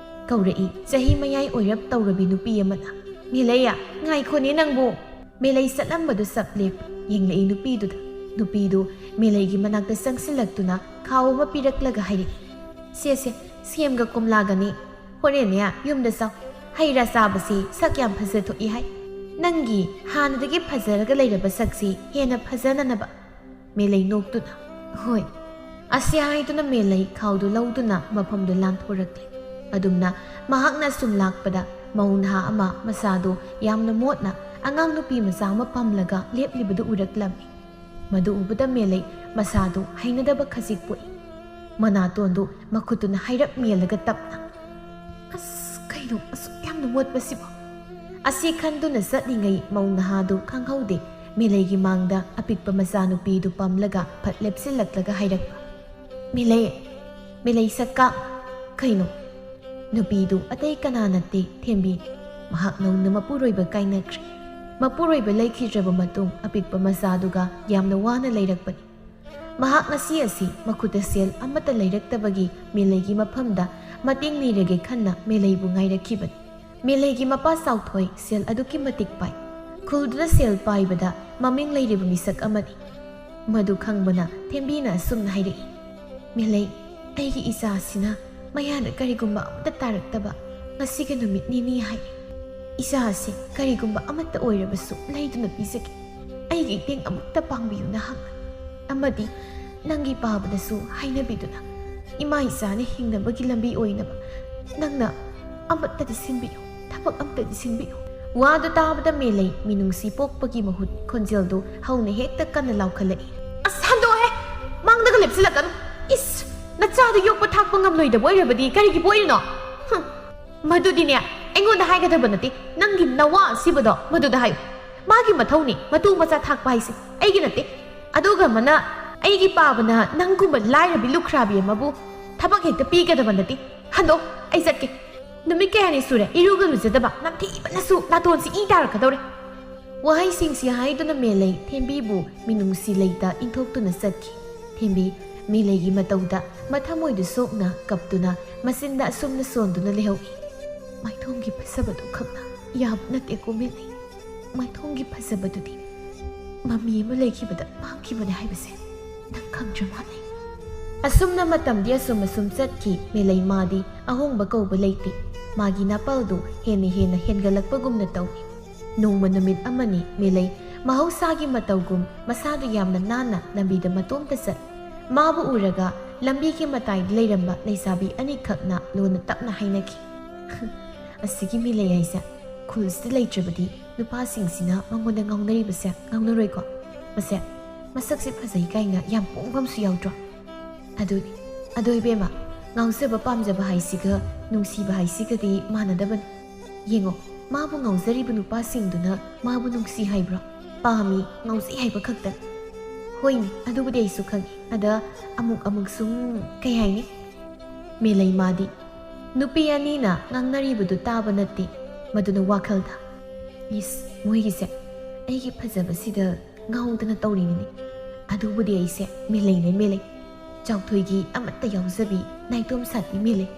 ꯀꯧꯔꯛꯏ ꯆꯍꯤ ꯃꯌꯥꯏ ꯑꯣꯏꯔꯞ ꯇꯧꯔꯕꯤ ꯅꯨꯄꯤ ꯑꯃꯅ ꯃꯦꯂꯩꯌꯥ ꯉꯥꯏꯈꯣꯅꯦ ꯅꯪꯕꯨ ꯃꯦꯂꯩ ꯆꯠꯂꯝꯕꯗꯨ ꯆꯞ ꯂꯦꯞ ꯌꯦꯡꯂꯛꯏ ꯅꯨꯄꯤꯗꯨ ꯃꯦꯂꯩꯒꯤ ꯃꯅꯥꯛꯇ ꯆꯪꯁꯤꯜꯂꯛꯇꯨꯅ ꯈꯥꯎ ꯑꯃ ꯄꯤꯔꯛꯂꯒ ꯍꯥꯏꯔꯛꯏ ꯁꯦ ꯁꯦꯝꯒ ꯀꯣꯝꯂꯥꯒꯅꯤ ꯍꯣꯔꯦꯟꯅꯦ ꯌꯨꯝꯗ ꯆꯥꯎ ꯍꯩ ꯔꯥ ꯆꯥꯕꯁꯤ ꯁꯛ ꯌꯥꯝ ꯐꯖꯊꯣꯛꯏ ꯍꯥꯏ ꯅꯪꯒꯤ ꯍꯥꯟꯅꯗꯒꯤ ꯐꯖꯔꯒ ꯂꯩꯔꯕ ꯁꯛꯁꯤ ꯍꯦꯟꯅ ꯐꯖꯅꯅꯕ ꯃꯦꯂꯩ ꯅꯣꯛꯇꯨꯅ ꯍꯣꯏ ꯑꯁꯤ ꯍꯥꯏꯗꯨꯅ ꯃꯦꯂꯩ ꯈꯥꯎꯗꯨ ꯂꯧꯗꯨꯅ ꯃꯐꯝꯗꯨ ꯂꯥꯟꯊꯣꯔꯛꯂꯦ ꯑꯗꯨꯝꯅ ꯃꯍꯥꯛꯅ ꯁꯨꯝ ꯂꯥꯛꯄꯗ ꯃꯧ ꯅꯍꯥ ꯑꯃ ꯃꯁꯥꯗꯨ ꯌꯥꯝꯅ ꯃꯣꯠꯅ ꯑꯉꯥꯡ ꯅꯨꯄꯤ ꯃꯆꯥ ꯑꯃ ꯄꯝꯂꯒ ꯂꯦꯞꯂꯤꯕꯗꯨ ꯎꯔꯛꯂꯝꯃꯤ ꯃꯗꯨ ꯎꯕꯗ ꯃꯦꯂꯩ ꯃꯁꯥꯗꯨ ꯍꯩꯅꯗꯕ ꯈꯖꯤꯛ ꯄꯣꯛꯏ ꯃꯅꯥꯇꯣꯟꯗꯨ ꯃꯈꯨꯠꯇꯨꯅ ꯍꯥꯏꯔꯞ ꯃꯦꯜꯂꯒ ꯇꯞꯅ ꯑꯁ ꯀꯩꯅꯣ ꯑꯁꯨꯛ ꯌꯥꯝꯅ ꯃꯣꯠꯄꯁꯤꯕꯣ ꯑꯁꯤ ꯈꯟꯗꯨꯅ ꯆꯠꯂꯤꯉꯩ ꯃꯧ ꯅꯍꯥꯗꯨ ꯈꯪꯍꯧꯗꯦ ꯃꯦꯂꯩꯒꯤ ꯃꯥꯡꯗ ꯑꯄꯤꯛꯄ ꯃꯆꯥꯅꯨꯄꯤꯗꯨ ꯄꯝꯂꯒ ꯐꯠ ꯂꯦꯞꯁꯤꯜꯂꯛꯂꯒ ꯍꯥꯏꯔꯛꯄ ꯃꯦꯂꯩ ꯁꯛꯀꯥ ꯀꯩꯅꯣ ꯅꯨꯄꯤꯗꯨ ꯑꯇꯩ ꯀꯅꯥ ꯅꯠꯇꯦ ꯊꯦꯝꯕꯤꯅꯤ ꯃꯍꯥꯛ ꯅꯧꯅ ꯃꯄꯨꯔꯣꯏꯕ ꯀꯥꯏꯅꯈ꯭ꯔꯦ ꯃꯄꯨꯔꯣꯏꯕ ꯂꯩꯈꯤꯗ꯭ꯔꯕ ꯃꯇꯨꯡ ꯑꯄꯤꯛꯄ ꯃꯆꯥꯗꯨꯒ ꯌꯥꯝꯅ ꯋꯥꯅ ꯂꯩꯔꯛꯄꯅꯤ ꯃꯍꯥꯛ ꯉꯁꯤ ꯑꯁꯤ ꯃꯈꯨꯠꯇ ꯁꯦꯜ ꯑꯃꯠꯇ ꯂꯩꯔꯛꯇꯕꯒꯤ ꯃꯦꯂꯩꯒꯤ ꯃꯐꯝꯗ ꯃꯇꯦꯡ ꯅꯤꯔꯒꯦ ꯈꯟꯅ ꯃꯦꯂꯩꯕꯨ ꯉꯥꯏꯔꯛꯈꯤꯕꯅꯤ ꯃꯦꯂꯩꯒꯤ ꯃꯄꯥ ꯆꯥꯎꯊꯣꯏ ꯁꯦꯜ ꯑꯗꯨꯛꯀꯤ ꯃꯇꯤꯛ ꯄꯥꯏ ꯈꯨꯜꯗꯨꯗ ꯁꯦꯜ ꯄꯥꯏꯕꯗ ꯃꯃꯤꯡ ꯂꯩꯔꯤꯕ ꯃꯤꯁꯛ ꯑꯃꯅꯤ ꯃꯗꯨ ꯈꯪꯕꯅ ꯊꯦꯝꯕꯤꯅ ꯑꯁꯨꯝꯅ ꯍꯥꯏꯔꯛꯏ ꯃꯦꯂꯩ ꯑꯩꯒꯤ ꯏꯆꯥꯁꯤꯅ ꯃꯌꯥꯗ ꯀꯔꯤꯒꯨꯝꯕ ꯑꯃꯠꯇ ꯇꯥꯔꯛꯇꯕ ꯉꯁꯤꯒꯤ ꯅꯨꯃꯤꯠ ꯅꯤꯅꯤ ꯍꯥꯏ ꯏꯆꯥꯁꯤ ꯀꯔꯤꯒꯨꯝꯕ ꯑꯃꯠꯇ ꯑꯣꯏꯔꯕꯁꯨ ꯂꯩꯗꯨꯅ ꯄꯤꯖꯒꯦ ꯑꯩꯒꯤ ꯏꯇꯦꯡ ꯑꯃꯨꯛꯇ ꯄꯥꯡꯕꯤꯌꯨꯅ ꯍꯪꯅ ꯑꯃꯗꯤ ꯅꯪꯒꯤ ꯄꯥꯕꯗꯁꯨ ꯍꯥꯏꯅꯕꯤꯗꯨꯅ ꯏꯃꯥ ꯏꯆꯥꯅ ꯍꯤꯡꯅꯕꯒꯤ ꯂꯝꯕꯤ ꯑꯣꯏꯅꯕ ꯅꯪꯅ ꯑꯃꯠꯇꯗꯤ ꯁꯤꯟꯕꯤꯌꯨ ꯊꯕꯛ ꯑꯃꯠꯇꯗꯤ ꯁꯤꯟꯕꯤꯌꯨ ꯋꯥꯗꯨ ꯇꯥꯕꯗ ꯃꯦꯂꯩ ꯃꯤꯅꯨꯡꯁꯤ ꯄꯣꯛꯄꯒꯤ ꯃꯍꯨꯠ ꯈꯣꯟꯖꯦꯜꯗꯨ ꯍꯧꯅ ꯍꯦꯛꯇ ꯀꯟꯅ ꯂꯥꯎꯈꯠꯂꯛꯏ ꯑꯁ ꯍꯟꯗꯣꯛꯑꯦ ꯃꯥꯡꯗꯒ ꯂꯦꯞꯁꯤꯜꯂꯛꯀꯅꯨ ꯏꯁ ꯅꯆꯥꯗꯨ ꯌꯣꯛꯄ ꯊꯥꯛꯄ ꯉꯝꯂꯣꯏꯗꯕ ꯑꯣꯏꯔꯕꯗꯤ ꯀꯔꯤꯒꯤ ꯄꯣꯛꯏꯅꯣ ꯃꯗꯨꯗꯤꯅꯦ ꯑꯩꯉꯣꯟꯗ ꯍꯥꯏꯒꯗꯕ ꯅꯠꯇꯦ ꯅꯪꯒꯤ ꯅꯋꯥ ꯑꯁꯤꯕꯗꯣ ꯃꯗꯨꯗ ꯍꯥꯏꯌꯨ ꯃꯥꯒꯤ ꯃꯊꯧꯅꯤ ꯃꯇꯨ ꯃꯆꯥ ꯊꯥꯛꯄ ꯍꯥꯏꯁꯦ ꯑꯩꯒꯤ ꯅꯠꯇꯦ ꯑꯗꯨꯒ ꯑꯃꯅ ꯑꯩꯒꯤ ꯄꯥꯕꯅ ꯅꯪꯒꯨꯝꯕ ꯂꯥꯏꯔꯕꯤ ꯂꯨꯈ꯭ꯔꯥꯕꯤ ꯑꯃꯕꯨ ꯊꯕꯛ ꯍꯦꯛꯇ ꯄꯤꯒꯗꯕ ꯅꯠꯇꯦ ꯍꯟꯗꯣ ꯑꯩ ꯆꯠꯀꯦ ꯅꯨꯃꯤꯠ ꯀꯌꯥꯅꯤ ꯁꯨꯔꯦ ꯏꯔꯨꯒ ꯂꯨꯖꯗꯕ ꯅꯝꯊꯤꯕꯅꯁꯨ ꯅꯥꯇꯣꯟꯁꯤ ꯏ ꯇꯥꯔꯛꯀꯗꯧꯔꯦ ꯋꯥꯍꯩꯁꯤꯡꯁꯤ ꯍꯥꯏꯗꯨꯅ ꯃꯦꯂꯩ ꯊꯦꯝꯕꯤꯕꯨ ꯃꯤꯅꯨꯡꯁꯤ ꯂꯩꯇ ꯏꯟꯊꯣꯛꯇꯨꯅ ꯆꯠꯈꯤ ꯊꯦꯝꯕꯤ ꯃꯦꯂꯩꯒꯤ ꯃꯇꯧꯗ ꯃꯊꯃꯣꯏꯗꯨ ꯁꯣꯛꯅ ꯀꯞꯇꯨꯅ ꯃꯆꯤꯟꯗ ꯑꯁꯨꯝꯅ ꯁꯣꯟꯗꯨꯅ ꯂꯩꯍꯧꯏ ꯃꯥꯏꯊꯣꯡꯒꯤ ꯐꯖꯕꯗꯨ ꯈꯛꯅ ꯌꯥꯕ ꯅꯠꯇꯦꯀꯣ ꯃꯦꯂꯩ ꯃꯥꯏꯊꯣꯡꯒꯤ ꯐꯖꯕꯗꯨꯗꯤ ꯃꯃꯤ ꯑꯃ ꯂꯩꯈꯤꯕꯗ ꯃꯥꯡꯈꯤꯕꯅꯦ ꯍꯥꯏꯕꯁꯦ ꯅꯪ ꯈꯪꯗ꯭ꯔ ꯃꯥꯜꯂꯦ ꯑꯁꯨꯝꯅ ꯃꯇꯝꯗꯤ ꯑꯁꯨꯝ ꯆꯠꯈꯤ ꯃꯦꯂꯩ ꯃꯥꯗꯤ ꯑꯍꯣꯡꯕ ꯀꯧꯕ ꯂꯩꯇꯦ ꯃꯥꯒꯤ ꯅꯥꯄꯜꯗꯨ ꯍꯦꯟꯅ ꯍꯦꯟꯒꯠꯂꯛꯄꯒꯨꯝꯅ ꯇꯧꯏ ꯅꯣꯡꯃ ꯅꯨꯃꯤꯠ ꯑꯃꯅꯤ ꯃꯦꯂꯩ ꯃꯍꯧꯁꯥꯒꯤ ꯃꯇꯧꯒꯨꯝ ꯃꯁꯥꯗꯨ ꯌꯥꯝꯅ ꯅꯥꯟꯅ ꯂꯝꯕꯤꯗ ꯃꯇꯣꯝꯇ ꯆꯠ ꯃꯥꯕꯨ ꯎꯔꯒ ꯂꯝꯕꯤꯒꯤ ꯃꯇꯥꯏꯗ ꯂꯩꯔꯝꯕ ꯂꯩꯁꯥꯕꯤ ꯑꯅꯤꯈꯛꯅ ꯂꯣꯟꯅ ꯇꯞꯅ ꯍꯥꯏꯅꯈꯤ ꯑꯁꯤꯒꯤ ꯃꯦꯂꯩ ꯍꯥꯏꯁꯦ ꯈꯨꯜꯁꯤꯗ ꯂꯩꯇ꯭ꯔꯕꯗꯤ ꯅꯨꯄꯥꯁꯤꯡꯁꯤꯅ ꯃꯉꯣꯟꯗ ꯉꯥꯎꯅꯔꯤꯕꯁꯦ ꯉꯥꯎꯅꯔꯣꯏꯀꯣ ꯃꯁꯦ ꯃꯁꯛꯁꯦ ꯐꯖꯩ ꯀꯥꯏꯅ ꯌꯥꯝ ꯄꯣꯡꯕꯝꯁꯨ ꯌꯥꯎꯗ꯭ꯔꯣ ꯑꯗꯨ ꯏꯕꯦꯝꯃ ꯉꯥꯎꯖꯕ ꯄꯥꯝꯖꯕ ꯍꯥꯏꯁꯤꯒ ꯅꯨꯡꯁꯤꯕ ꯍꯥꯏꯁꯤꯒꯗꯤ ꯃꯥꯟꯅꯗꯕꯅꯤ ꯌꯦꯡꯉꯣ ꯃꯥꯕꯨ ꯉꯥꯎꯖꯔꯤꯕ ꯅꯨꯄꯥꯁꯤꯡꯗꯨꯅ ꯃꯥꯕꯨ ꯅꯨꯡꯁꯤ ꯍꯥꯏꯕ꯭ꯔꯣ ꯄꯥꯝꯃꯤ ꯉꯥꯎꯖꯩ ꯍꯥꯏꯕ ꯈꯛꯇ ꯍꯣꯏꯅꯦ ꯑꯗꯨꯕꯨꯗꯤ ꯑꯩꯁꯨ ꯈꯪꯉꯤ ꯑꯗ ꯑꯃꯨꯛ ꯁꯨꯝ ꯀꯩ ꯍꯥꯏꯅꯤ ꯃꯦꯂꯩ ꯃꯥꯗꯤ ꯅꯨꯄꯤ ꯑꯅꯤꯅ ꯉꯥꯡꯅꯔꯤꯕꯗꯨ ꯇꯥꯕ ꯅꯠꯇꯦ ꯃꯗꯨꯅ ꯋꯥꯈꯜꯗ ꯏꯁ ꯃꯣꯏꯒꯤꯁꯦ ꯑꯩꯒꯤ ꯐꯖꯕꯁꯤꯗ ꯉꯥꯎꯗꯅ ꯇꯧꯔꯤꯅꯤꯅꯦ ꯑꯗꯨꯕꯨꯗꯤ ꯑꯩꯁꯦ ꯃꯦꯂꯩ ꯆꯥꯎꯊꯣꯏꯒꯤ ꯑꯃꯠꯇ ꯌꯥꯎꯖꯕꯤ ꯅꯥꯏꯇꯣꯝ ꯁꯥꯠꯄꯤ ꯃꯦꯂꯩ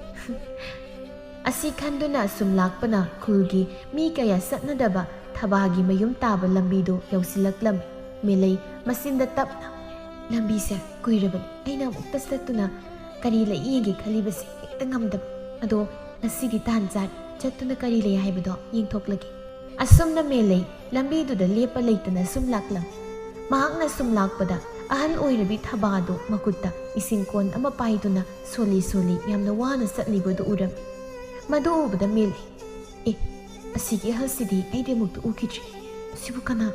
ꯑꯁꯤ ꯈꯟꯗꯨꯅ ꯑꯁꯨꯝ ꯂꯥꯛꯄꯅ ꯈꯨꯜꯒꯤ ꯃꯤ ꯀꯌꯥ ꯆꯠꯅꯗꯕ ꯊꯕꯥꯒꯤ ꯃꯌꯨꯝ ꯇꯥꯕ ꯂꯝꯕꯤꯗꯨ ꯌꯧꯁꯤꯜꯂꯛꯂꯝꯃꯤ ꯃꯦꯂꯩ ꯃꯆꯤꯟꯗ ꯇꯞꯅ ꯂꯝꯕꯤꯁꯦ ꯀꯨꯏꯔꯕꯅꯤ ꯑꯩꯅ ꯑꯃꯨꯛꯇ ꯆꯠꯇꯨꯅ ꯀꯔꯤ ꯂꯩ ꯌꯦꯡꯒꯦ ꯈꯜꯂꯤꯕꯁꯦ ꯍꯦꯛꯇ ꯉꯝꯗꯕ ꯑꯗꯣ ꯉꯁꯤꯗꯤ ꯇꯥꯟ ꯆꯥꯔꯤ ꯆꯠꯇꯨꯅ ꯀꯔꯤ ꯂꯩ ꯍꯥꯏꯕꯗꯣ ꯌꯦꯡꯊꯣꯛꯂꯒꯦ ꯑꯁꯨꯝꯅ ꯃꯦꯂꯩ ꯂꯝꯕꯤꯗꯨꯗ ꯂꯦꯞꯄ ꯂꯩꯇꯅ ꯁꯨꯝ ꯂꯥꯛꯂꯝꯃꯤ ꯃꯍꯥꯛꯅ ꯁꯨꯝ ꯂꯥꯛꯄꯗ ꯑꯍꯜ ꯑꯣꯏꯔꯕꯤ ꯊꯕꯥꯗꯨ ꯃꯈꯨꯠꯇ ꯏꯁꯤꯡ ꯀꯣꯟ ꯑꯃ パイꯗꯨꯅ ꯁꯣꯜꯂꯤ ꯌꯥꯝꯅ ꯋꯥꯅ ꯆꯠꯂꯤꯕꯗꯨ ꯎꯔꯝꯃꯤ ꯃꯗꯨ ꯎꯕꯗ ꯃꯦꯂꯩ ꯑꯁꯤꯒꯤ ꯑꯍꯜꯁꯤꯗꯤ ꯑꯩꯗꯤ ꯑꯃꯨꯛꯇ ꯎꯈꯤꯗ꯭ꯔꯤ ꯁꯤꯕꯨ ꯀꯅꯥ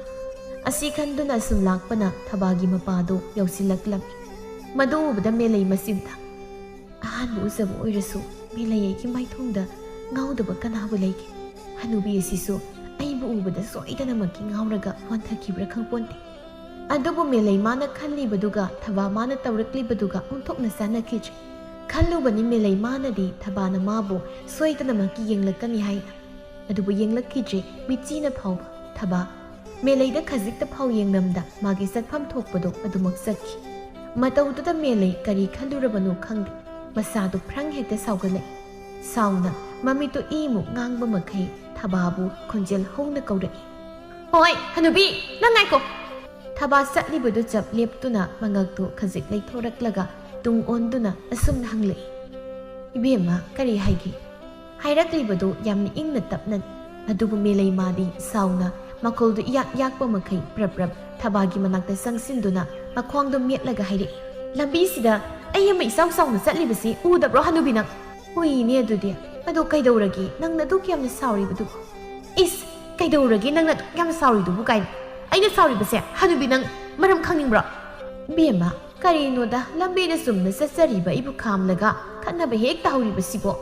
ꯑꯁꯤ ꯈꯟꯗꯨꯅ ꯁꯨꯝ ꯂꯥꯛꯄꯅ ꯊꯕꯥꯒꯤ ꯃꯄꯥꯗꯨ ꯌꯧꯁꯤꯜꯂꯛꯂꯝꯃꯤ ꯃꯗꯨ ꯎꯕꯗ ꯃꯦꯂꯩ ꯃꯆꯤꯟꯗ ꯑꯍꯥꯟꯕ ꯎꯖꯕ ꯑꯣꯏꯔꯁꯨ ꯃꯦꯂꯩ ꯑꯩꯒꯤ ꯃꯥꯏꯊꯣꯡꯗ ꯉꯥꯎꯗꯕ ꯀꯅꯥꯕꯨ ꯂꯩꯒꯦ ꯍꯅꯨꯕꯤ ꯑꯁꯤꯁꯨ ꯑꯩꯕꯨ ꯎꯕꯗ ꯁꯣꯏꯗꯅꯃꯛꯀꯤ ꯉꯥꯎꯔꯒ ꯋꯥꯟꯊꯈꯤꯕ꯭ꯔꯥ ꯈꯪꯄꯣꯟꯇꯦ ꯑꯗꯨꯕꯨ ꯃꯦꯂꯩ ꯃꯥꯅ ꯈꯜꯂꯤꯕꯗꯨꯒ ꯊꯕꯥ ꯃꯥꯅ ꯇꯧꯔꯛꯂꯤꯕꯗꯨꯒ ꯑꯣꯟꯊꯣꯛꯅ ꯆꯥꯟꯅꯈꯤꯗ꯭ꯔꯦ ꯈꯜꯂꯨꯕꯅꯤ ꯃꯦꯂꯩ ꯃꯥꯅꯗꯤ ꯊꯕꯥꯅ ꯃꯥꯕꯨ ꯁꯣꯏꯗꯅꯃꯛꯀꯤ ꯌꯦꯡꯂꯛꯀꯅꯤ ꯍꯥꯏꯅ ꯑꯗꯨꯕꯨ ꯌꯦꯡꯂꯛꯈꯤꯗ꯭ꯔꯦ ꯃꯤꯠꯆꯤꯅ ꯐꯥꯎꯕ ꯊꯕꯥ ꯃꯦꯂꯩꯗ ꯈꯖꯤꯛꯇ ꯐꯥꯎ ꯌꯦꯡꯂꯝꯗ ꯃꯥꯒꯤ ꯆꯠꯐꯝ ꯊꯣꯛꯄꯗꯣ ꯑꯗꯨꯃꯛ ꯆꯠꯈꯤ ꯃꯇꯧꯗꯨꯗ ꯃꯦꯂꯩ ꯀꯔꯤ ꯈꯜꯂꯨꯔꯕꯅꯣ ꯈꯪꯗꯦ ꯃꯁꯥꯗꯨ ꯐ꯭ꯔꯪ ꯍꯦꯛꯇ ꯁꯥꯎꯒꯠꯂꯛꯏ ꯁꯥꯎꯅ ꯃꯃꯤꯠꯇꯨ ꯏꯃꯨꯛ ꯉꯥꯡꯕ ꯃꯈꯩ ꯊꯕꯥꯕꯨ ꯈꯣꯟꯖꯦꯜ ꯍꯧꯅ ꯀꯧꯔꯛꯏ ꯍꯣꯏ ꯍꯅꯨꯕꯤ ꯅꯪ ꯉꯥꯏꯈꯣ ꯊꯕꯥ ꯆꯠꯂꯤꯕꯗꯨ ꯆꯞ ꯂꯦꯞꯇꯨꯅ ꯃꯉꯛꯇꯨ ꯈꯖꯤꯛ ꯂꯩꯊꯣꯔꯛꯂꯒ ꯇꯨꯡ ꯑꯣꯟꯗꯨꯅ ꯑꯁꯨꯝꯅ ꯍꯪꯂꯛꯏ ꯏꯕꯦꯝꯃ ꯀꯔꯤ ꯍꯥꯏꯒꯦ ꯍꯥꯏꯔꯛꯂꯤꯕꯗꯨ ꯌꯥꯝꯅ ꯏꯪꯅ ꯇꯞꯅꯅꯤ ꯑꯗꯨꯕꯨ ꯃꯦꯂꯩ ꯃꯥꯗꯤ ꯁꯥꯎꯅ ꯃꯈꯣꯜꯗꯨ ꯏꯌꯥꯛ ꯌꯥꯛꯄ ꯃꯈꯩ ꯄ꯭ꯔꯞ ꯄ꯭ꯔꯞ ꯊꯕꯥꯒꯤ ꯃꯅꯥꯛꯇ ꯆꯪꯁꯤꯟꯗꯨꯅ ꯃꯈ꯭ꯋꯥꯡꯗꯨ ꯃꯦꯠꯂꯒ ꯍꯥꯏꯔꯛꯏ ꯂꯝꯕꯤꯁꯤꯗ ꯑꯩ ꯑꯃ ꯏꯆꯥꯎ ꯆꯥꯎꯅ ꯆꯠꯂꯤꯕꯁꯤ ꯎꯗꯕ꯭ꯔꯣ ꯍꯅꯨꯕꯤ ꯅꯪ ꯎꯏꯅꯦ ꯑꯗꯨꯗꯤ ꯑꯗꯣ ꯀꯩꯗꯧꯔꯒꯦ ꯅꯪꯅ ꯑꯗꯨꯛ ꯌꯥꯝꯅ ꯁꯥꯎꯔꯤꯕꯗꯨꯕꯨ ꯏꯁ ꯀꯩꯗꯧꯔꯒꯦ ꯅꯪꯅ ꯑꯗꯨꯛ ꯌꯥꯝꯅ ꯁꯥꯎꯔꯤꯗꯨꯕꯨ ꯀꯥꯏꯅ ꯑꯩꯅ ꯁꯥꯎꯔꯤꯕꯁꯦ ꯍꯅꯨꯕꯤ ꯅꯪ ꯃꯔꯝ ꯈꯪꯅꯤꯡꯕ꯭ꯔꯣ ꯕꯦꯝꯃ ꯀꯔꯤꯅꯣꯗ ꯂꯝꯕꯤꯗ ꯆꯨꯝꯅ ꯆꯠꯆꯔꯤꯕ ꯑꯩꯕꯨ ꯈꯥꯝꯂꯒ ꯈꯠꯅꯕ ꯍꯦꯛ ꯇꯧꯍꯧꯔꯤꯕꯁꯤꯕꯣ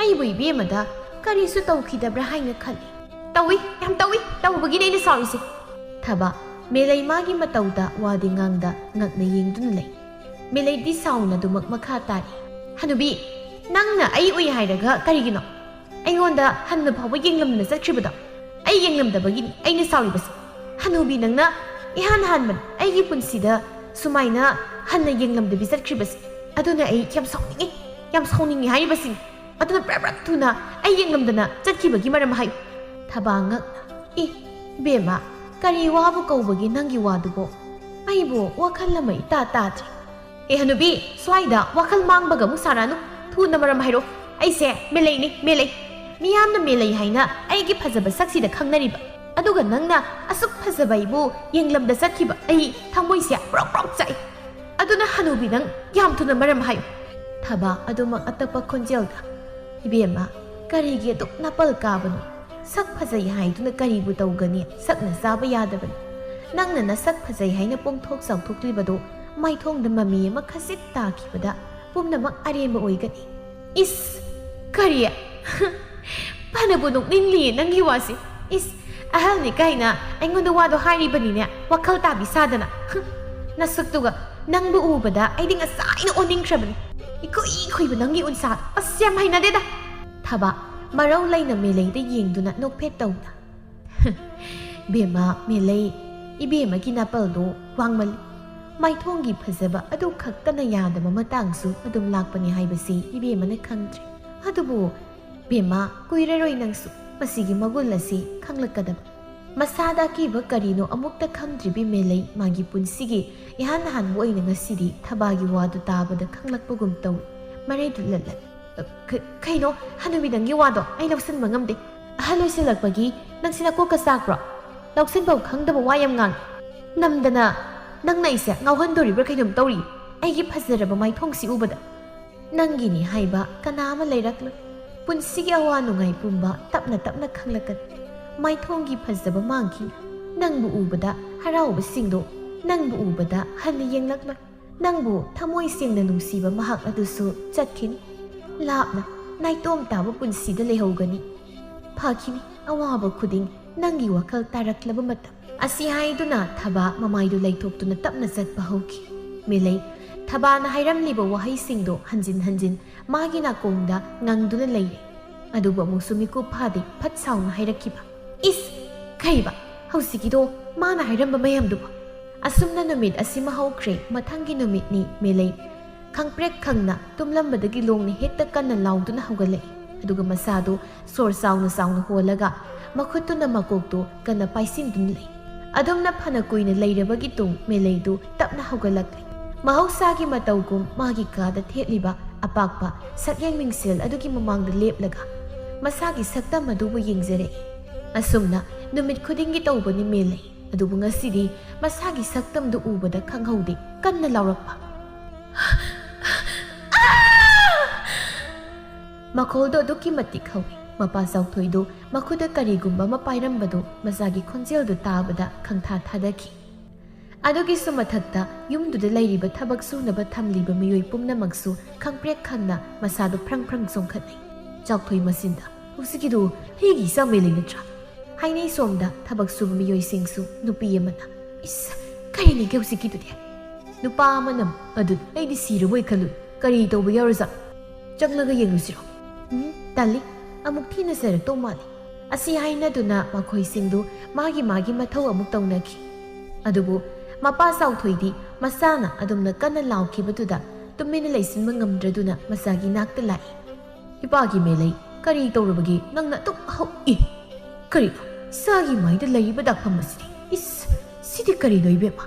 ꯑꯩꯕꯨ ꯏꯕꯦꯝꯃꯗ ꯀꯔꯤꯁꯨ ꯇꯧꯈꯤꯗꯕ꯭ꯔꯥ ꯍꯥꯏꯅ ꯈꯜꯂꯤ ꯇꯧꯏ ꯌꯥꯝ ꯇꯧꯏ ꯇꯧꯕꯒꯤꯅꯦ ꯑꯩꯅ ꯁꯥꯎꯔꯤꯁꯦ ꯊꯕ ꯃꯦꯂꯩ ꯃꯥꯒꯤ ꯃꯇꯧꯗ ꯋꯥꯗꯤ ꯉꯥꯡꯗ ꯉꯛꯅ ꯌꯦꯡꯗꯨꯅ ꯂꯩ ꯃꯦꯂꯩꯗꯤ ꯁꯥꯎꯅ ꯑꯗꯨꯃꯛ ꯃꯈꯥ ꯇꯥꯔꯤ ꯍꯅꯨꯕꯤ ꯅꯪꯅ ꯑꯩ ꯎꯏ ꯍꯥꯏꯔꯒ ꯀꯔꯤꯒꯤꯅꯣ ꯑꯩꯉꯣꯟꯗ ꯍꯟꯅ ꯐꯥꯎꯕ ꯌꯦꯡꯂꯝꯗꯅ ꯆꯠꯈ꯭ꯔꯤꯕꯗꯣ ꯑꯩ ꯌꯦꯡꯂꯝꯗꯕꯒꯤꯅꯤ ꯑꯩꯅ ꯁꯥꯎꯔꯤꯕꯁꯦ ꯍꯅꯨꯕꯤ ꯅꯪꯅ ꯏꯍꯥꯟ ꯍꯥꯟꯕꯅ ꯑꯩꯒꯤ ꯄꯨꯟꯁꯤꯗ ꯁꯨꯃꯥꯏꯅ ꯍꯟꯅ ꯌꯦꯡꯂꯝꯗꯕꯤ ꯆꯠꯈ꯭ꯔꯤꯕꯁꯦ ꯑꯗꯨꯅ ꯑꯩ ꯌꯥꯝ ꯁꯥꯎꯅꯤꯡꯉꯤ ꯍꯥꯏꯔꯤꯕꯁꯤꯅꯤ ꯑꯗꯨꯅ ꯄ꯭ꯔꯞ ꯊꯨꯅ ꯑꯩ ꯌꯦꯡꯂꯝꯗꯅ ꯆꯠꯈꯤꯕꯒꯤ ꯃꯔꯝ ꯍꯥꯏꯌꯨ ꯊꯕꯥ ꯉꯛꯅ ꯕꯦꯝꯃ ꯀꯔꯤ ꯋꯥꯕꯨ ꯀꯧꯕꯒꯤ ꯅꯪꯒꯤ ꯋꯥꯗꯨꯕꯣ ꯑꯩꯕꯨ ꯋꯥꯈꯜ ꯑꯃ ꯏꯇꯥ ꯇꯥꯗ꯭ꯔꯤ ꯍꯅꯨꯕꯤ ꯁ꯭ꯋꯥꯏꯗ ꯋꯥꯈꯜ ꯃꯥꯡꯕꯒ ꯑꯃꯨꯛ ꯁꯥꯔꯛꯑꯅꯨ ꯊꯨꯅ ꯃꯔꯝ ꯍꯥꯏꯔꯣ ꯑꯩꯁꯦ ꯃꯦꯂꯩꯅꯤ ꯃꯦꯂꯩ ꯃꯤꯌꯥꯝꯅ ꯃꯦꯂꯩ ꯍꯥꯏꯅ ꯑꯩꯒꯤ ꯐꯖꯕ ꯁꯛꯁꯤꯗ ꯈꯪꯅꯔꯤꯕ ꯑꯗꯨꯒ ꯅꯪꯅ ꯑꯁꯨꯛ ꯐꯖꯕ ꯑꯩꯕꯨ ꯌꯦꯡꯂꯝꯗ ꯆꯠꯈꯤꯕ ꯑꯩ ꯊꯃꯣꯏꯁꯦ ꯄ꯭ꯔꯣꯛ ꯄ꯭ꯔꯣꯛ ꯆꯥꯛꯏ ꯑꯗꯨꯅ ꯍꯅꯨꯕꯤ ꯅꯪ ꯌꯥꯝ ꯊꯨꯅ ꯃꯔꯝ ꯍꯥꯏꯌꯨ ꯊꯕ ꯑꯗꯨꯃꯛ ꯑꯇꯞꯄ ꯈꯣꯟꯖꯦꯜꯗ ꯏꯕꯦꯝꯃ ꯀꯔꯤꯒꯤ ꯑꯗꯨꯛ ꯅꯥꯄꯜ ꯀꯥꯕꯅꯣ ꯁꯛ ꯐꯖꯩ ꯍꯥꯏꯗꯨꯅ ꯀꯔꯤꯕꯨ ꯇꯧꯒꯅꯤ ꯁꯛꯅ ꯆꯥꯕ ꯌꯥꯗꯕꯅꯤ ꯅꯪꯅ ꯅꯁꯛ ꯐꯖꯩ ꯍꯥꯏꯅ ꯄꯣꯡꯊꯣꯛ ꯆꯥꯎꯊꯣꯛꯂꯤꯕꯗꯣ ꯃꯥꯏꯊꯣꯡꯗ ꯃꯃꯤ ꯑꯃ ꯈꯖꯤꯛ ꯇꯥꯈꯤꯕꯗ ꯄꯨꯝꯅꯃꯛ ꯑꯔꯦꯝꯕ ꯑꯣꯏꯒꯅꯤ ꯏꯁ ꯀꯔꯤ ꯐꯅꯕꯨ ꯅꯣꯛꯅꯤꯡꯂꯤꯌꯦ ꯅꯪꯒꯤ ꯋꯥꯁꯤ ꯏꯁ ꯑꯍꯜꯅꯤ ꯀꯥꯏꯅ ꯑꯩꯉꯣꯟꯗ ꯋꯥꯗꯣ ꯍꯥꯏꯔꯤꯕꯅꯤꯅꯦ ꯋꯥꯈꯜ ꯇꯥꯕꯤ ꯁꯥꯗꯅ ꯅꯁꯛꯇꯨꯒ ꯅꯪꯕꯨ ꯎꯕꯗ ꯑꯩꯗꯤ ꯉꯁꯥꯏꯅ ꯑꯣꯟꯅꯤꯡꯈ꯭ꯔꯕꯅꯤ ꯏꯈꯨꯏ ꯈꯨꯏꯕ ꯅꯪꯒꯤ ꯎꯟꯁꯥꯗꯣ ꯑꯁ ꯌꯥꯝ ꯍꯩꯅꯗꯦꯗ ꯊꯕ ꯃꯔꯧ ꯂꯩꯅ ꯃꯦꯂꯩꯗ ꯌꯦꯡꯗꯨꯅ ꯅꯣꯛꯐꯦꯠ ꯇꯧꯅ ꯕꯦꯝꯃ ꯃꯦꯂꯩ ꯏꯕꯦꯝꯃꯒꯤ ꯅꯥꯄꯜꯗꯣ ꯋꯥꯡꯃꯜꯂꯤ ꯃꯥꯏꯊꯣꯡꯒꯤ ꯐꯖꯕ ꯑꯗꯨ ꯈꯛꯇꯅ ꯌꯥꯗꯕ ꯃꯇꯥꯡꯁꯨ ꯑꯗꯨꯝ ꯂꯥꯛꯄꯅꯤ ꯍꯥꯏꯕꯁꯤ ꯏꯕꯦꯝꯃꯅ ꯈꯪꯗ꯭ꯔꯤ ꯑꯗꯨꯕꯨ ꯕꯦꯝꯃ ꯀꯨꯏꯔꯔꯣꯏ ꯅꯪꯁꯨ ꯃꯁꯤꯒꯤ ꯃꯒꯨꯟ ꯑꯁꯤ ꯈꯪꯂꯛꯀꯗꯕ ꯃꯁꯥꯗ ꯑꯀꯤꯕ ꯀꯔꯤꯅꯣ ꯑꯃꯨꯛꯇ ꯈꯪꯗ꯭ꯔꯤꯕꯤ ꯃꯦꯂꯩ ꯃꯥꯒꯤ ꯄꯨꯟꯁꯤꯒꯤ ꯏꯍꯥꯟ ꯍꯥꯟꯕ ꯑꯣꯏꯅ ꯉꯁꯤꯗꯤ ꯊꯕꯥꯒꯤ ꯋꯥꯗꯨ ꯇꯥꯕꯗ ꯈꯪꯂꯛꯄꯒꯨꯝ ꯇꯧꯏ ꯃꯔꯩꯗꯨ ꯂꯜꯂꯠ ꯀꯩꯅꯣ ꯍꯅꯨꯕꯤ ꯅꯪꯒꯤ ꯋꯥꯗꯣ ꯑꯩ ꯂꯧꯁꯤꯟꯕ ꯉꯝꯗꯦ ꯑꯍꯜ ꯑꯣꯏꯁꯤꯜꯂꯛꯄꯒꯤ ꯅꯪꯁꯤꯅ ꯀꯣꯛꯀ ꯆꯥꯛꯄ꯭ꯔꯣ ꯂꯧꯁꯤꯟꯐꯝ ꯈꯪꯗꯕ ꯋꯥ ꯌꯥꯝ ꯉꯥꯡꯉꯤ ꯅꯝꯗꯅ ꯅꯪꯅ ꯑꯩꯁꯦ ꯉꯥꯎꯍꯟꯗꯣꯔꯤꯕ꯭ꯔꯥ ꯀꯩꯅꯣꯝ ꯇꯧꯔꯤ ꯑꯩꯒꯤ ꯐꯖꯔꯕ ꯃꯥꯏꯊꯣꯡꯁꯤ ꯎꯕꯗ ꯅꯪꯒꯤꯅꯤ ꯍꯥꯏꯕ ꯀꯅꯥ ꯑꯃ ꯂꯩꯔꯛꯂꯣꯏ ꯄꯨꯟꯁꯤꯒꯤ ꯑꯋꯥ ꯅꯨꯡꯉꯥꯏ ꯄꯨꯝꯕ ꯇꯞꯅ ꯇꯞꯅ ꯈꯪꯂꯛꯀꯅꯤ ꯃꯥꯏꯊꯣꯡꯒꯤ ꯐꯖꯕ ꯃꯥꯡꯈꯤ ꯅꯪꯕꯨ ꯎꯕꯗ ꯍꯔꯥꯎꯕꯁꯤꯡꯗꯣ ꯅꯪꯕꯨ ꯎꯕꯗ ꯍꯟꯅ ꯌꯦꯡꯂꯛꯂꯣꯏ ꯅꯪꯕు ꯊꯃꯣꯏ ꯁꯦꯡꯅ ꯅꯨꯡꯁꯤꯕ ꯃꯍꯥꯛ ꯑꯗꯨꯁꯨ ꯆꯠꯈꯤꯅꯤ ꯂꯥꯞꯅ ꯅꯥꯏꯇꯣꯝ ꯇꯥꯕ ꯄꯨꯟꯁꯤꯗ ꯂꯩꯍꯧꯒꯅꯤ ꯐꯈꯤꯅꯤ ꯑꯋꯥꯕ ꯈꯨꯗꯤꯡ ꯅꯪꯒꯤ ꯋꯥꯈꯜ ꯇꯥꯔꯛꯂꯕ ꯃꯇꯝ ꯑꯁꯤ ꯍꯥꯏꯗꯨꯅ ꯊꯕꯥ ꯃꯃꯥꯏꯗꯨ ꯂꯩꯊꯣꯛꯇꯨꯅ ꯇꯞꯅ ꯆꯠꯄ ꯍꯧꯈꯤ ꯃꯦꯂꯩ ꯊꯕꯥꯅ ꯍꯥꯏꯔꯝꯂꯤꯕ ꯋꯥꯍꯩꯁꯤꯡꯗꯣ ꯍꯟꯖꯤꯟ ꯍꯟꯖꯤꯟ ꯃꯥꯒꯤ ꯅꯥꯀꯣꯡꯗ ꯉꯪꯗꯨꯅ ꯂꯩꯔꯦ ꯑꯗꯨꯕꯨ ꯑꯃꯨꯛꯁꯨ ꯃꯤꯀꯨꯞ ꯐꯥꯗꯦ ꯐꯠ ꯁꯥꯎꯅ ꯍꯥꯏꯔꯛꯈꯤꯕ ꯏꯁ ꯀꯩꯕ ꯍꯧꯖꯤꯛꯀꯤꯗꯣ ꯃꯥꯅ ꯍꯥꯏꯔꯝꯕ ꯃꯌꯥꯝꯗꯨꯕꯨ ꯑꯁꯨꯝꯅ ꯅꯨꯃꯤꯠ ꯑꯁꯤꯃ ꯍꯧꯈ꯭ꯔꯦ ꯃꯊꯪꯒꯤ ꯅꯨꯃꯤꯠꯅꯤ ꯃꯦꯂꯩ ꯈꯪꯄ꯭ꯔꯦꯛ ꯈꯪꯅ ꯇꯨꯝꯂꯝꯕꯗꯒꯤ ꯂꯣꯡꯅ ꯍꯦꯛꯇ ꯀꯟꯅ ꯂꯥꯎꯗꯨꯅ ꯍꯧꯒꯠꯂꯛꯏ ꯑꯗꯨꯒ ꯃꯁꯥꯗꯨ ꯁꯣꯔ ꯆꯥꯎꯅ ꯆꯥꯎꯅ ꯍꯣꯜꯂꯒ ꯃꯈꯨꯠꯇꯨꯅ ꯃꯀꯣꯛꯇꯨ ꯀꯟꯅ ꯄꯥꯏꯁꯤꯟꯗꯨꯅ ꯂꯩ ꯑꯗꯨꯝꯅ ꯐꯅ ꯀꯨꯏꯅ ꯂꯩꯔꯕꯒꯤ ꯇꯨꯡ ꯃꯦꯂꯩꯗꯨ ꯇꯞꯅ ꯍꯧꯒꯠꯂꯛꯂꯤ ꯃꯍꯧꯁꯥꯒꯤ ꯃꯇꯧꯒꯨꯝ ꯃꯥꯒꯤ ꯀꯥꯗ ꯊꯦꯠꯂꯤꯕ ꯑꯄꯥꯛꯄ ꯁꯛꯌꯦꯡ ꯃꯤꯡꯁꯦꯜ ꯑꯗꯨꯒꯤ ꯃꯃꯥꯡꯗ ꯂꯦꯞꯂꯒ ꯃꯁꯥꯒꯤ ꯁꯛꯇꯝ ꯑꯗꯨꯕꯨ ꯌꯦꯡꯖꯔꯛꯏ ꯑꯁꯨꯝꯅ ꯅꯨꯃꯤꯠ ꯈꯨꯗꯤꯡꯒꯤ ꯇꯧꯕꯅꯤ ꯃꯦꯂꯩ ꯑꯗꯨꯕꯨ ꯉꯁꯤꯗꯤ ꯃꯁꯥꯒꯤ ꯁꯛꯇꯝꯗꯨ ꯎꯕꯗ ꯈꯪꯍꯧꯗꯦ ꯀꯟꯅ ꯂꯥꯎꯔꯛꯄ ꯃꯈꯣꯜꯗꯣ ꯑꯗꯨꯛꯀꯤ ꯃꯇꯤꯛ ꯍꯧꯏ ꯃꯄꯥ ꯆꯥꯎꯊꯣꯏꯗꯨ ꯃꯈꯨꯗ ꯀꯔꯤꯒꯨꯝꯕ ꯑꯃ ꯄꯥꯏꯔꯝꯕꯗꯨ ꯃꯆꯥꯒꯤ ꯈꯣꯟꯖꯦꯜꯗꯨ ꯇꯥꯕꯗ ꯈꯪꯊꯥ ꯊꯥꯗꯈꯤ ꯑꯗꯨꯒꯤꯁꯨ ꯃꯊꯛꯇ ꯌꯨꯝꯗꯨꯗ ꯂꯩꯔꯤꯕ ꯊꯕꯛ ꯁꯨꯅꯕ ꯊꯝꯂꯤꯕ ꯃꯤꯑꯣꯏ ꯄꯨꯝꯅꯃꯛꯁꯨ ꯈꯪꯄ꯭ꯔꯦꯛ ꯈꯪꯅ ꯃꯁꯥꯗꯨ ꯐ꯭ꯔꯪ ꯐ꯭ꯔꯪ ꯆꯣꯡꯈꯠꯅꯩ ꯆꯥꯎꯊꯣꯏ ꯃꯆꯤꯟꯗ ꯍꯧꯖꯤꯛꯀꯤꯗꯨ ꯑꯩꯒꯤ ꯏꯆꯥ ꯃꯦꯂꯩ ꯅꯠꯇ꯭ꯔꯥ ꯍꯥꯏꯅꯩ ꯁꯣꯝꯗ ꯊꯕꯛ ꯁꯨꯕ ꯃꯤꯑꯣꯏꯁꯤꯡꯁꯨ ꯅꯨꯄꯤ ꯑꯃꯅ ꯏꯁ ꯀꯔꯤꯅꯤꯒꯦ ꯍꯧꯖꯤꯛꯀꯤꯗꯨꯗꯤ ꯅꯨꯄꯥ ꯑꯃꯅ ꯑꯗꯨ ꯑꯩꯗꯤ ꯁꯤꯔꯕꯣꯏ ꯈꯜꯂꯨ ꯀꯔꯤ ꯇꯧꯕ ꯌꯥꯎꯔꯖꯥꯠ ꯆꯪꯂꯒ ꯌꯦꯡꯂꯨꯁꯤꯔꯣ ꯇꯜꯂꯤ ꯑꯃꯨꯛ ꯊꯤꯅꯖꯔꯛꯇꯧ ꯃꯥꯜꯂꯤ ꯑꯁꯤ ꯍꯥꯏꯅꯗꯨꯅ ꯃꯈꯣꯏꯁꯤꯡꯗꯨ ꯃꯥꯒꯤ ꯃꯥꯒꯤ ꯃꯊꯧ ꯑꯃꯨꯛ ꯇꯧꯅꯈꯤ ꯑꯗꯨꯕꯨ ꯃꯄꯥ ꯆꯥꯎꯊꯣꯏꯗꯤ ꯃꯆꯥꯅ ꯑꯗꯨꯝꯅ ꯀꯟꯅ ꯂꯥꯎꯈꯤꯕꯗꯨꯗ ꯇꯨꯃꯤꯟꯅ ꯂꯩꯁꯤꯟꯕ ꯉꯝꯗ꯭ꯔꯗꯨꯅ ꯃꯆꯥꯒꯤ ꯅꯥꯛꯇ ꯂꯥꯛꯏ ꯏꯄꯥꯒꯤ ꯃꯦꯂꯩ ꯀꯔꯤ ꯇꯧꯔꯕꯒꯦ ꯅꯪꯅ ꯑꯗꯨꯛ ꯍꯧꯏ ꯀꯔꯤꯅꯣ ꯏꯆꯥꯒꯤ ꯃꯥꯏꯗ ꯂꯩꯔꯤꯕ ꯗꯥꯛꯐꯝ ꯑꯁꯤꯗꯤ ꯏꯁ ꯁꯤꯗꯤ ꯀꯔꯤꯅꯣ ꯏꯕꯦꯝꯃ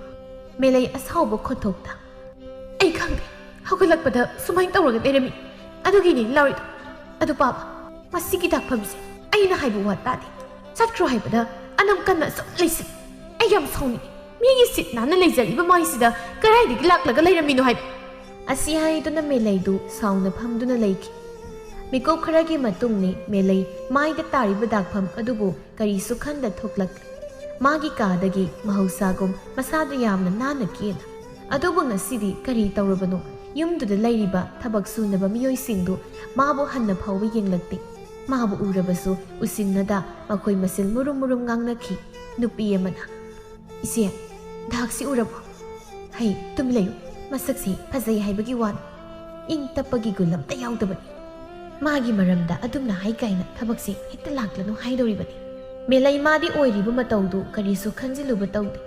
ꯃꯦꯂꯩ ꯑꯁꯥꯎꯕ ꯈꯣꯟꯊꯣꯛꯇ ꯑꯩ ꯈꯪꯗꯦ ꯍꯧꯒꯠꯂꯛꯄꯗ ꯁꯨꯃꯥꯏꯅ ꯇꯧꯔꯒ ꯂꯩꯔꯝꯃꯤ ꯑꯗꯨꯒꯤꯅꯤ ꯂꯥꯎꯔꯤꯗꯣ ꯑꯗꯨ ꯄꯥꯕ ꯃꯁꯤꯒꯤ ꯗꯥꯛꯐꯝꯁꯦ ꯑꯩꯅ ꯍꯥꯏꯕ ꯋꯥ ꯇꯥꯗꯦ ꯆꯠꯈ꯭ꯔꯣ ꯍꯥꯏꯕꯗ ꯃꯅꯝ ꯀꯟꯅ ꯁꯨꯝ ꯂꯩꯁꯤ ꯑꯩ ꯌꯥꯝ ꯁꯥꯎꯅꯤꯡꯉꯤ ꯃꯤꯒꯤ ꯁꯤꯠ ꯅꯥꯟꯅ ꯂꯩꯖꯔꯤꯕ ꯃꯥꯏꯁꯤꯗ ꯀꯗꯥꯏꯗꯒꯤ ꯂꯥꯛꯂꯒ ꯂꯩꯔꯝꯃꯤꯅꯣ ꯍꯥꯏꯕ ꯑꯁꯤ ꯍꯥꯏꯗꯨꯅ ꯃꯦꯂꯩꯗꯨ ꯁꯥꯎꯅ ꯐꯝꯗꯨꯅ ꯂꯩꯈꯤ ꯃꯤꯀꯨꯞ ꯈꯔꯒꯤ ꯃꯇꯨꯡꯅꯤ ꯃꯦꯂꯩ ꯃꯥꯏꯗ ꯇꯥꯔꯤꯕ ꯗꯥꯛꯐꯝ ꯑꯗꯨꯕꯨ ꯀꯔꯤꯁꯨ ꯈꯟꯗ ꯊꯣꯛꯂꯛꯂꯦ ꯃꯥꯒꯤ ꯀꯥꯗꯒꯤ ꯃꯍꯧꯁꯥꯒꯨꯝ ꯃꯁꯥꯗꯨ ꯌꯥꯝꯅ ꯅꯥꯟꯅ ꯀꯦꯅ ꯑꯗꯨꯕꯨ ꯉꯁꯤꯗꯤ ꯀꯔꯤ ꯇꯧꯔꯕꯅꯣ ꯌꯨꯝꯗꯨꯗ ꯂꯩꯔꯤꯕ ꯊꯕꯛ ꯁꯨꯅꯕ ꯃꯤꯑꯣꯏꯁꯤꯡꯗꯨ ꯃꯥꯕꯨ ꯍꯟꯅ ꯐꯥꯎꯕ ꯌꯦꯡꯂꯛꯇꯦ ꯃꯥꯕꯨ ꯎꯔꯕꯁꯨ ꯎꯁꯤꯟꯅꯗ ꯃꯈꯣꯏ ꯃꯁꯦꯜ ꯃꯨꯔꯨꯝ ꯃꯨꯔꯨꯝ ꯉꯥꯡꯅꯈꯤ ꯅꯨꯄꯤ ꯑꯃꯅ ꯏꯆꯦ ꯗꯥꯛꯁꯤ ꯎꯔꯕꯣ ꯍꯩ ꯇꯨꯃꯤ ꯂꯩꯌꯨ ꯃꯁꯛꯁꯤ ꯐꯖꯩ ꯍꯥꯏꯕꯒꯤ ꯋꯥꯅꯤ ꯏꯪ ꯇꯞꯄꯒꯤ ꯒꯨꯟ ꯑꯝꯇ ꯌꯥꯎꯗꯕꯅꯤ ꯃꯥꯒꯤ ꯃꯔꯝꯗ ꯑꯗꯨꯝꯅ ꯍꯥꯏ ꯀꯥꯏꯅ ꯊꯕꯛꯁꯤ ꯍꯦꯛꯇ ꯂꯥꯛꯂꯅꯨ ꯍꯥꯏꯗꯧꯔꯤꯕꯅꯤ ꯃꯦꯂꯩ ꯃꯥꯗꯤ ꯑꯣꯏꯔꯤꯕ ꯃꯇꯧꯗꯨ ꯀꯔꯤꯁꯨ ꯈꯟꯖꯤꯜꯂꯨꯕ ꯇꯧꯗꯦ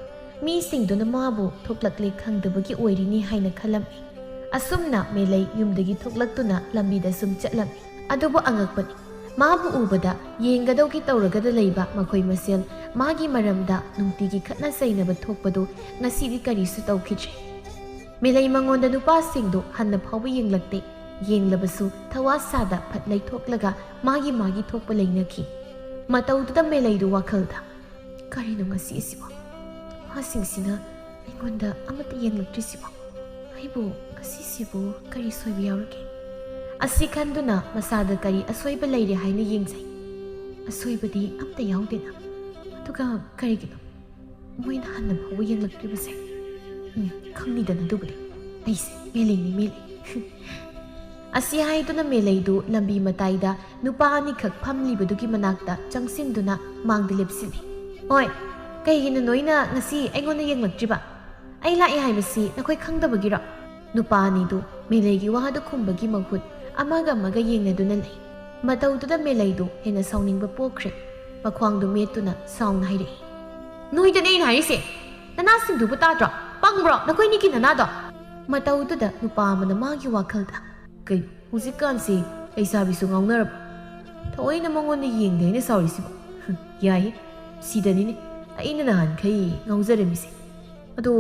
ꯃꯤꯁꯤꯡꯗꯨꯅ ꯃꯥꯕꯨ ꯊꯣꯛꯂꯛꯂꯦ ꯈꯪꯗꯕꯒꯤ ꯑꯣꯏꯔꯤꯅꯤ ꯍꯥꯏꯅ ꯈꯜꯂꯝꯃꯤ ꯑꯁꯨꯝꯅ ꯃꯦꯂꯩ ꯌꯨꯝꯗꯒꯤ ꯊꯣꯛꯂꯛꯇꯨꯅ ꯂꯝꯕꯤꯗ ꯁꯨꯝ ꯆꯠꯂꯝꯃꯤ ꯑꯗꯨꯕꯨ ꯑꯉꯛꯄꯅꯤ ꯃꯥꯕꯨ ꯎꯕꯗ ꯌꯦꯡꯒꯗꯧꯒꯤ ꯇꯧꯔꯒꯗ ꯂꯩꯕ ꯃꯈꯣꯏ ꯃꯁꯦꯜ ꯃꯥꯒꯤ ꯃꯔꯝꯗ ꯅꯨꯡꯇꯤꯒꯤ ꯈꯠꯅ ꯆꯩꯅꯕ ꯊꯣꯛꯄꯗꯨ ꯉꯁꯤꯗꯤ ꯀꯔꯤꯁꯨ ꯇꯧꯈꯤꯗ꯭ꯔꯦ ꯃꯦꯂꯩ ꯃꯉꯣꯟꯗ ꯅꯨꯄꯥꯁꯤꯡꯗꯨ ꯍꯟꯅ ꯐꯥꯎꯕ ꯌꯦꯡꯂꯛꯇꯦ ꯌꯦꯡꯂꯕꯁꯨ ꯊꯋꯥꯁꯥꯗ ꯐꯠ ꯂꯩꯊꯣꯛꯂꯒ ꯃꯥꯒꯤ ꯊꯣꯛꯄ ꯂꯩꯅꯈꯤ ꯃꯇꯧꯗꯨꯗ ꯃꯦꯂꯩꯗꯨ ꯋꯥꯈꯜꯗ ꯀꯔꯤꯅꯣ ꯉꯁꯤ ꯑꯁꯤꯕꯣ ꯃꯥꯁꯤꯡꯁꯤꯅ ꯑꯩꯉꯣꯟꯗ ꯑꯃꯠꯇ ꯌꯦꯡꯂꯛꯇ꯭ꯔꯤꯁꯤꯕꯣ ꯑꯩꯕꯨ ꯉꯁꯤꯁꯤꯕꯨ ꯀꯔꯤ ꯁꯣꯏꯕ ꯌꯥꯎꯔꯒꯦ ꯑꯁꯤ ꯈꯟꯗꯨꯅ ꯃꯁꯥꯗ ꯀꯔꯤ ꯑꯁꯣꯏꯕ ꯂꯩꯔꯦ ꯍꯥꯏꯅ ꯌꯦꯡꯖꯩ ꯑꯁꯣꯏꯕꯗꯤ ꯑꯝꯇ ꯌꯥꯎꯗꯦꯅ ꯑꯗꯨꯒ ꯀꯔꯤꯒꯤꯅꯣ ꯃꯣꯏꯅ ꯍꯟꯅ ꯐꯥꯎꯕ ꯌꯦꯡꯂꯛꯇ꯭ꯔꯤꯕꯁꯦ ꯈꯪꯅꯤꯗꯅ ꯑꯗꯨꯕꯨꯗꯤ ꯑꯩꯁꯦ ꯃꯦꯂꯩꯅꯤ ꯃꯦꯂꯩ ꯑꯁꯤ ꯍꯥꯏꯗꯨꯅ ꯃꯦꯂꯩꯗꯨ ꯂꯝꯕꯤ ꯃꯇꯥꯏꯗ ꯅꯨꯄꯥ ꯑꯅꯤꯈꯛ ꯐꯝꯂꯤꯕꯗꯨꯒꯤ ꯃꯅꯥꯛꯇ ꯆꯪꯁꯤꯟꯗꯨꯅ ꯃꯥꯡꯗ ꯂꯦꯞꯁꯤꯜꯂꯤ ꯍꯣꯏ ꯀꯩꯒꯤꯅꯣ ꯅꯣꯏꯅ ꯉꯁꯤ ꯑꯩꯉꯣꯟꯗ ꯌꯦꯡꯂꯛꯇ꯭ꯔꯤꯕ ꯑꯩ ꯂꯥꯛꯑꯦ ꯍꯥꯏꯕꯁꯤ ꯅꯈꯣꯏ ꯈꯪꯗꯕꯒꯤꯔꯣ ꯅꯨꯄꯥ ꯑꯅꯤꯗꯨ ꯃꯦꯂꯩꯒꯤ ꯋꯥꯗꯨ ꯈꯨꯝꯕꯒꯤ ꯃꯍꯨꯠ ꯑꯃꯒ ꯌꯦꯡꯅꯗꯨꯅ ꯂꯩ ꯃꯇꯧꯗꯨꯗ ꯃꯦꯂꯩꯗꯨ ꯍꯦꯟꯅ ꯁꯥꯎꯅꯤꯡꯕ ꯄꯣꯛꯈ꯭ꯔꯦ ꯃꯈ꯭ꯋꯥꯡꯗꯨ ꯃꯦꯠꯇꯨꯅ ꯁꯥꯎꯅ ꯍꯥꯏꯔꯛꯏ ꯅꯣꯏꯗꯅꯦ ꯑꯩꯅ ꯍꯥꯏꯔꯤꯁꯦ ꯅꯅꯥꯁꯤꯡꯗꯨꯕꯨ ꯇꯥꯗ꯭ꯔꯣ ꯄꯪꯕ꯭ꯔꯣ ꯅꯈꯣꯏꯅꯤꯒꯤ ꯅꯅꯥꯗꯣ ꯃꯇꯧꯗꯨꯗ ꯅꯨꯄꯥ ꯑꯃꯅ ꯃꯥꯒꯤ ꯋꯥꯈꯜꯗ ꯀꯩ ꯍꯧꯖꯤꯛꯀꯥꯟꯁꯤ ꯂꯩꯁꯥꯕꯤꯁꯨ ꯉꯥꯎꯅꯔꯕ ꯊꯑꯣꯏꯅ ꯃꯉꯣꯟꯗ ꯌꯦꯡꯗꯦ ꯍꯥꯏꯅ ꯁꯥꯎꯔꯤꯁꯤꯕꯣ ꯌꯥꯏꯌꯦ ꯁꯤꯗꯅꯤꯅꯦ ꯑꯩꯅ ꯅꯍꯥꯟꯈꯩ ꯉꯥꯎꯖꯔꯝꯃꯤꯁꯦ ꯑꯗꯣ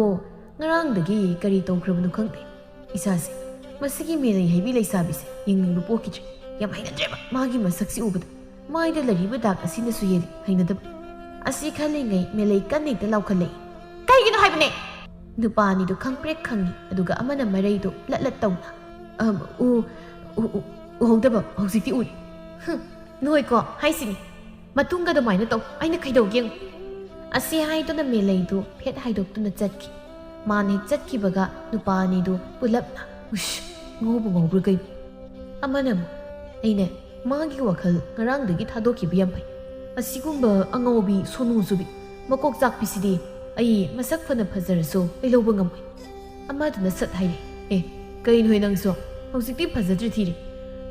ꯉꯔꯥꯡꯗꯒꯤ ꯀꯔꯤ ꯇꯧꯈ꯭ꯔꯕꯅꯣ ꯈꯪꯗꯦ ꯏꯁꯥꯁꯦ ꯃꯁꯤꯒꯤ ꯃꯦꯂꯩ ꯍꯩꯕꯤ ꯂꯩꯁꯥꯕꯤꯁꯦ ꯌꯦꯡꯅꯤꯡꯕ ꯄꯣꯛꯈꯤꯗ꯭ꯔꯦ ꯌꯥꯝ ꯍꯩꯅꯗ꯭ꯔꯦꯕ ꯃꯥꯒꯤ ꯃꯁꯛꯁꯤ ꯎꯕꯗ ꯃꯥꯏꯗ ꯂꯩꯔꯤꯕ ꯗꯥꯛ ꯑꯁꯤꯅꯁꯨ ꯍꯦꯜꯂꯤ ꯍꯩꯅꯗꯕ ꯑꯁꯤ ꯈꯜꯂꯤꯉꯩ ꯃꯦꯂꯩ ꯀꯟꯅ ꯍꯦꯛꯇ ꯂꯥꯎꯈꯠꯂꯛꯏ ꯀꯩꯒꯤꯅꯣ ꯍꯥꯏꯕꯅꯦ ꯅꯨꯄꯥ ꯑꯅꯤꯗꯨ ꯈꯪꯄ꯭ꯔꯦꯛ ꯈꯪꯉꯤ ꯑꯗꯨꯒ ꯑꯃꯅ ꯃꯔꯩꯗꯨ ꯂꯠꯂꯠ ꯇꯧꯅ ꯎꯍꯧꯗꯕ ꯍꯧꯖꯤꯛꯇꯤ ꯎꯔꯤ ꯅꯣꯏꯀꯣ ꯍꯥꯏꯁꯤꯅꯤ ꯃꯇꯨꯡꯒ ꯑꯗꯨꯃꯥꯏꯅ ꯇꯧ ꯑꯩꯅ ꯀꯩꯗꯧꯒꯦ ꯑꯁꯤ ꯍꯥꯏꯗꯨꯅ ꯃꯦꯂꯩꯗꯨ ꯐꯦꯠ ꯍꯥꯏꯗꯣꯛꯇꯨꯅ ꯆꯠꯈꯤ ꯃꯥꯅ ꯍꯦꯛ ꯆꯠꯈꯤꯕꯒ ꯅꯨꯄꯥ ꯑꯅꯤꯗꯨ ꯄꯨꯂꯞꯅ ꯉꯧꯕ ꯉꯧꯕ꯭ꯔꯥ ꯀꯩꯅꯣ ꯑꯃꯅ ꯑꯃꯨꯛ ꯑꯩꯅꯦ ꯃꯥꯒꯤ ꯋꯥꯈꯜ ꯉꯔꯥꯡꯗꯒꯤ ꯊꯥꯗꯣꯛꯈꯤꯕ ꯌꯥꯝ ꯐꯩ ꯑꯁꯤꯒꯨꯝꯕ ꯑꯉꯧꯕꯤ ꯁꯣꯅꯨ ꯆꯨꯕꯤ ꯃꯀꯣꯛ ꯆꯥꯛꯄꯤꯁꯤꯗꯤ ꯑꯩ ꯃꯁꯛ ꯐꯅ ꯐꯖꯔꯁꯨ ꯑꯩ ꯂꯧꯕ ꯉꯝꯃꯣꯏ ꯑꯃꯗꯨꯅ ꯁꯠ ꯍꯥꯏꯔꯦ ꯀꯩꯅꯣ ꯅꯪꯁꯨ ꯍꯧꯖꯤꯛꯇꯤ ꯐꯖꯗ꯭ꯔꯤ ꯊꯤꯔꯦ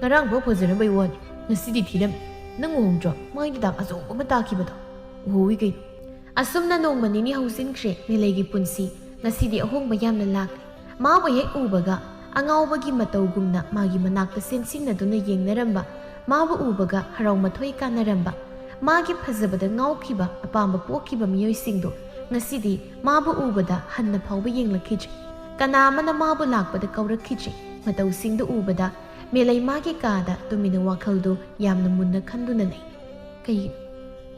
ꯉꯔꯥꯡꯐꯥꯎ ꯐꯖꯔꯝꯕꯩ ꯋꯥꯅꯤ ꯉꯁꯤꯗꯤ ꯊꯤꯔꯝꯃꯤ ꯅꯪ ꯎꯍꯧꯗ꯭ꯔꯣ ꯃꯥꯒꯤ ꯗꯥꯛ ꯑꯆꯧꯕ ꯑꯃ ꯇꯥꯈꯤꯕꯗꯣ ꯎꯍꯧꯋꯤ ꯀꯩꯅꯣ ꯑꯁꯨꯝꯅ ꯅꯣꯡꯃ ꯅꯤꯅꯤ ꯍꯧꯖꯤꯟꯈ꯭ꯔꯦ ꯃꯦꯂꯩꯒꯤ ꯄꯨꯟꯁꯤ ꯉꯁꯤꯗꯤ ꯑꯍꯣꯡꯕ ꯌꯥꯝꯅ ꯂꯥꯛꯂꯦ ꯃꯥꯕꯨ ꯍꯦꯛ ꯎꯕꯒ ꯑꯉꯥꯎꯕꯒꯤ ꯃꯇꯧꯒꯨꯝꯅ ꯃꯥꯒꯤ ꯃꯅꯥꯛꯇ ꯆꯦꯟꯁꯤꯟꯅꯗꯨꯅ ꯌꯦꯡꯅꯔꯝꯕ ꯃꯥꯕꯨ ꯎꯕꯒ ꯍꯔꯥꯎ ꯃꯊꯣꯏ ꯀꯥꯟꯅꯔꯝꯕ ꯃꯥꯒꯤ ꯐꯖꯕꯗ ꯉꯥꯎꯈꯤꯕ ꯑꯄꯥꯝꯕ ꯄꯣꯛꯈꯤꯕ ꯃꯤꯑꯣꯏꯁꯤꯡꯗꯨ ꯉꯁꯤꯗꯤ ꯃꯥꯕꯨ ꯎꯕꯗ ꯍꯟꯅ ꯐꯥꯎꯕ ꯌꯦꯡꯂꯛꯈꯤꯗ꯭ꯔꯦ ꯀꯅꯥ ꯑꯃꯅ ꯃꯥꯕꯨ ꯂꯥꯛꯄꯗ ꯀꯧꯔꯛꯈꯤꯗ꯭ꯔꯦ ꯃꯇꯧꯁꯤꯡꯗꯨ ꯎꯕꯗ ꯃꯦꯂꯩ ꯃꯥꯒꯤ ꯀꯥꯗ ꯇꯨꯃꯤꯟꯅ ꯋꯥꯈꯜꯗꯨ ꯌꯥꯝꯅ ꯃꯨꯟꯅ ꯈꯟꯗꯨꯅ ꯂꯩ ꯀꯩꯒꯤꯅꯣ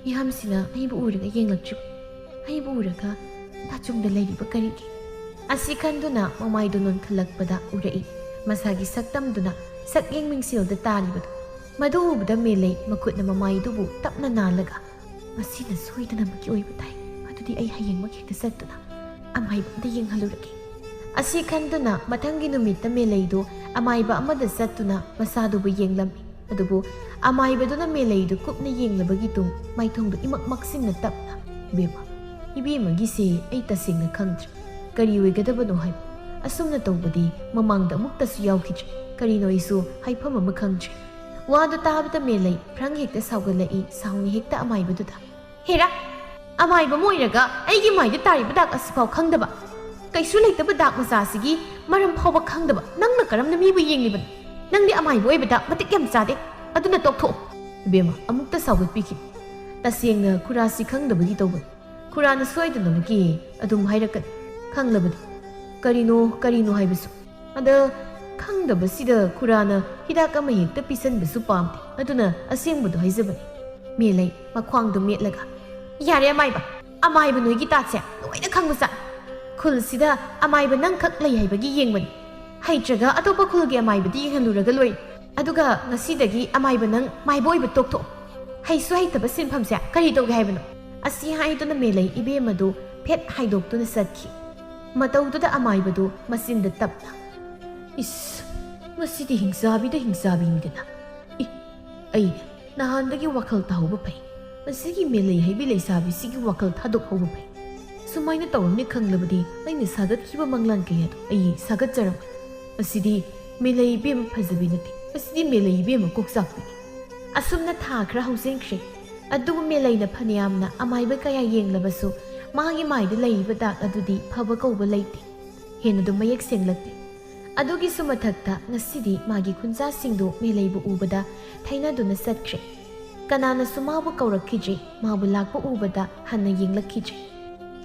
ꯃꯤꯌꯥꯝꯁꯤꯅ ꯑꯩꯕꯨ ꯎꯔꯒ ꯌꯦꯡꯂꯛꯇ꯭ꯔꯤꯕ ꯑꯩꯕꯨ ꯎꯔꯒ ꯅꯥꯆꯨꯡꯗ ꯂꯩꯔꯤꯕ ꯀꯔꯤꯒꯤ ꯑꯁꯤ ꯈꯟꯗꯨꯅ ꯃꯃꯥꯏꯗꯨ ꯅꯣꯟꯈꯠꯂꯛꯄꯗ ꯎꯔꯛꯏ ꯃꯁꯥꯒꯤ ꯁꯛꯇꯝꯗꯨꯅ ꯁꯛꯌꯦꯡ ꯃꯤꯡꯁꯦꯜꯗ ꯇꯥꯔꯤꯕꯗꯨ ꯃꯗꯨ ꯎꯕꯗ ꯃꯦꯂꯩ ꯃꯈꯨꯠꯅ ꯃꯃꯥꯏꯗꯨꯕు ꯇꯞꯅ ꯅꯥꯜꯂꯒ ꯃꯁꯤꯅ ꯁꯣꯏꯗꯅꯃꯛꯀꯤ ꯑꯣꯏꯕ ꯇꯥꯏ ꯑꯗꯨꯗꯤ ꯑꯩ ꯍꯌꯦꯡꯃꯛ ꯍꯦꯛꯇ ꯆꯠꯇꯨꯅ ꯑꯃꯥꯏꯕ ꯑꯝꯇ ꯌꯦꯡꯍꯜꯂꯨꯔꯒꯦ ꯑꯁꯤ ꯈꯟꯗꯨꯅ ꯃꯊꯪꯒꯤ ꯅꯨꯃꯤꯠꯇ ꯃꯦꯂꯩꯗꯨ ꯑꯃꯥꯏꯕ ꯑꯃꯗ ꯆꯠꯇꯨꯅ ꯃꯁꯥꯗꯨꯕꯨ ꯌꯦꯡꯂꯝꯃꯤ ꯑꯗꯨꯕꯨ ꯑꯃꯥꯏꯕꯗꯨꯅ ꯃꯦꯂꯩꯗꯨ ꯀꯨꯞꯅ ꯌꯦꯡꯂꯕꯒꯤ ꯇꯨꯡ ꯃꯥꯏꯊꯣꯡꯗꯨ ꯏꯃꯛ ꯃꯛꯁꯤꯟꯅ ꯇꯞꯅ ꯏꯕꯦꯝꯃꯒꯤꯁꯦ ꯑꯩ ꯇꯁꯦꯡꯅ ꯈꯪꯗ꯭ꯔꯦ ꯀꯔꯤ ꯑꯣꯏꯒꯗꯕꯅꯣ ꯍꯥꯏꯕ ꯑꯁꯨꯝꯅ ꯇꯧꯕꯗꯤ ꯃꯃꯥꯡꯗ ꯑꯃꯨꯛꯇꯁꯨ ꯌꯥꯎꯈꯤꯗ꯭ꯔꯦ ꯀꯔꯤꯅꯣ ꯑꯩꯁꯨ ꯍꯥꯏꯐꯝ ꯑꯃ ꯈꯪꯗ꯭ꯔꯦ ꯋꯥꯗꯨ ꯇꯥꯕꯗ ꯃꯦꯂꯩ ꯐ꯭ꯔꯪ ꯍꯦꯛꯇ ꯁꯥꯎꯒꯠꯂꯛꯏ ꯁꯥꯎꯅ ꯍꯦꯛꯇ ꯑꯃꯥꯏꯕꯗꯨꯗ ꯍꯦꯔꯥ ꯑꯃꯥꯏꯕ ꯑꯃ ꯑꯣꯏꯔꯒ ꯑꯩꯒꯤ ꯃꯥꯏꯗ ꯇꯥꯔꯤꯕ ꯗꯥꯛ ꯑꯁꯤꯐꯥꯎ ꯈꯪꯗꯕ ꯀꯩꯁꯨ ꯂꯩꯇꯕ ꯗꯥꯛ ꯃꯆꯥꯁꯤꯒꯤ ꯃꯔꯝ ꯐꯥꯎꯕ ꯈꯪꯗꯕ ꯅꯪꯅ ꯀꯔꯝꯅ ꯃꯤꯕꯨ ꯌꯦꯡꯂꯤꯕꯅꯣ ꯅꯪꯗꯤ ꯑꯃꯥꯏꯕ ꯑꯣꯏꯕꯗ ꯃꯇꯤꯛ ꯌꯥꯝ ꯆꯥꯗꯦ ꯑꯗꯨꯅ ꯇꯣꯛꯊꯣꯛꯑꯣ ꯏꯕꯦꯝꯃ ꯑꯃꯨꯛꯇ ꯁꯥꯎꯒꯠꯄꯤꯈꯤ ꯇꯁꯦꯡꯅ ꯈꯨꯔꯥꯁꯤ ꯈꯪꯗꯕꯒꯤ ꯇꯧꯕꯅꯤ ꯈꯨꯔꯥꯅ ꯁꯣꯏꯗꯅꯃꯛꯀꯤ ꯑꯗꯨꯝ ꯍꯥꯏꯔꯛꯀꯅꯤ ꯈꯪꯂꯕꯗꯤ ꯀꯔꯤꯅꯣ ꯍꯥꯏꯕꯁꯨ ꯑꯗ ꯈꯪꯗꯕꯁꯤꯗ ꯈꯨꯔꯥꯅ ꯍꯤꯗꯥꯛ ꯑꯃ ꯍꯦꯛꯇ ꯄꯤꯁꯟꯕꯁꯨ ꯄꯥꯝꯗꯦ ꯑꯗꯨꯅ ꯑꯁꯦꯡꯕꯗꯣ ꯍꯥꯏꯖꯕꯅꯤ ꯃꯦꯂꯩ ꯃꯈ꯭ꯋꯥꯡꯗꯨ ꯃꯦꯠꯂꯒ ꯌꯥꯔꯦ ꯑꯃꯥꯏꯕ ꯑꯃꯥꯏꯕ ꯅꯣꯏꯒꯤ ꯇꯥꯠꯁꯦ ꯂꯣꯏꯅ ꯈꯪꯕ ꯈꯨꯜꯁꯤꯗ ꯑꯃꯥꯏꯕ ꯅꯪꯈꯛ ꯂꯩ ꯍꯥꯏꯕꯒꯤ ꯌꯦꯡꯕꯅꯤ ꯍꯩꯇ꯭ꯔꯒ ꯑꯇꯣꯞꯄ ꯈꯨꯜꯒꯤ ꯑꯃꯥꯏꯕꯗꯤ ꯌꯦꯡꯍꯜꯂꯨꯔꯒ ꯂꯣꯏꯔꯦ ꯑꯗꯨꯒ ꯉꯁꯤꯗꯒꯤ ꯑꯃꯥꯏꯕ ꯅꯪ ꯃꯥꯏꯕ ꯑꯣꯏꯕ ꯇꯣꯛꯊꯣꯛꯑꯣ ꯍꯩꯁꯨ ꯍꯩꯇꯕ ꯁꯤꯟꯐꯝꯁꯦ ꯀꯔꯤ ꯇꯧꯒꯦ ꯍꯥꯏꯕꯅꯣ ꯑꯁꯤ ꯍꯥꯏꯗꯨꯅ ꯃꯦꯂꯩ ꯏꯕꯦꯝ ꯑꯗꯨ ꯐꯦꯠ ꯍꯥꯏꯗꯣꯛꯇꯨꯅ ꯆꯠꯈꯤ ꯃꯇꯧꯗꯨꯗ ꯑꯃꯥꯏꯕꯗꯨ ꯃꯆꯤꯟꯗ ꯇꯞꯅ ꯏꯁ ꯃꯁꯤꯗꯤ ꯍꯤꯡꯆꯥꯕꯤꯗ ꯍꯤꯡꯆꯥꯕꯤꯅꯤꯗꯅ ꯑꯩꯅ ꯅꯍꯥꯟꯗꯒꯤ ꯋꯥꯈꯜ ꯇꯥꯍꯧꯕ ꯐꯩ ꯃꯁꯤꯒꯤ ꯃꯦꯂꯩ ꯍꯩꯕꯤ ꯂꯩꯁꯥꯕꯤꯁꯤꯒꯤ ꯋꯥꯈꯜ ꯊꯥꯗꯣꯛꯍꯧꯕ ꯐꯩ ꯁꯨꯃꯥꯏꯅ ꯇꯧꯔꯝꯅꯤ ꯈꯪꯂꯕꯗꯤ ꯑꯩꯅ ꯁꯥꯒꯠꯈꯤꯕ ꯃꯪꯂꯥꯟ ꯀꯌꯥꯗꯣ ꯑꯩ ꯁꯥꯒꯠꯆꯔꯝꯒꯅꯤ ꯃꯁꯤꯗꯤ ꯃꯦꯂꯩ ꯏꯕꯦꯝ ꯐꯖꯕꯤ ꯅꯠꯇꯦ ꯃꯁꯤꯗꯤ ꯃꯦꯂꯩ ꯏꯕꯦꯝ ꯀꯣꯛꯆꯥꯛꯄꯤꯅꯤ ꯑꯁꯨꯝꯅ ꯊꯥ ꯈꯔ ꯍꯧꯖꯤꯟꯈ꯭ꯔꯦ ꯑꯗꯨꯕꯨ ꯃꯦꯂꯩꯅ ꯐꯅꯌꯥꯝꯅ ꯑꯃꯥꯏꯕ ꯀꯌꯥ ꯌꯦꯡꯂꯕꯁꯨ ꯃꯥꯒꯤ ꯃꯥꯏꯗ ꯂꯩꯔꯤꯕ ꯗꯥꯛ ꯑꯗꯨꯗꯤ ꯐꯕ ꯀꯧꯕ ꯂꯩꯇꯦ ꯍꯦꯟꯅꯗꯨ ꯃꯌꯦꯛ ꯁꯦꯡꯂꯛꯇꯦ ꯑꯗꯨꯒꯤꯁꯨ ꯃꯊꯛꯇ ꯉꯁꯤꯗꯤ ꯃꯥꯒꯤ ꯈꯨꯟꯖꯥꯁꯤꯡꯗꯨ ꯃꯦꯂꯩꯕꯨ ꯎꯕꯗ ꯊꯩꯅꯗꯨꯅ ꯆꯠꯈ꯭ꯔꯦ ꯀꯅꯥꯅꯁꯨ ꯃꯥꯕꯨ ꯀꯧꯔꯛꯈꯤꯗ꯭ꯔꯦ ꯃꯥꯕꯨ ꯂꯥꯛꯄ ꯎꯕꯗ ꯍꯟꯅ ꯌꯦꯡꯂꯛꯈꯤꯗ꯭ꯔꯦ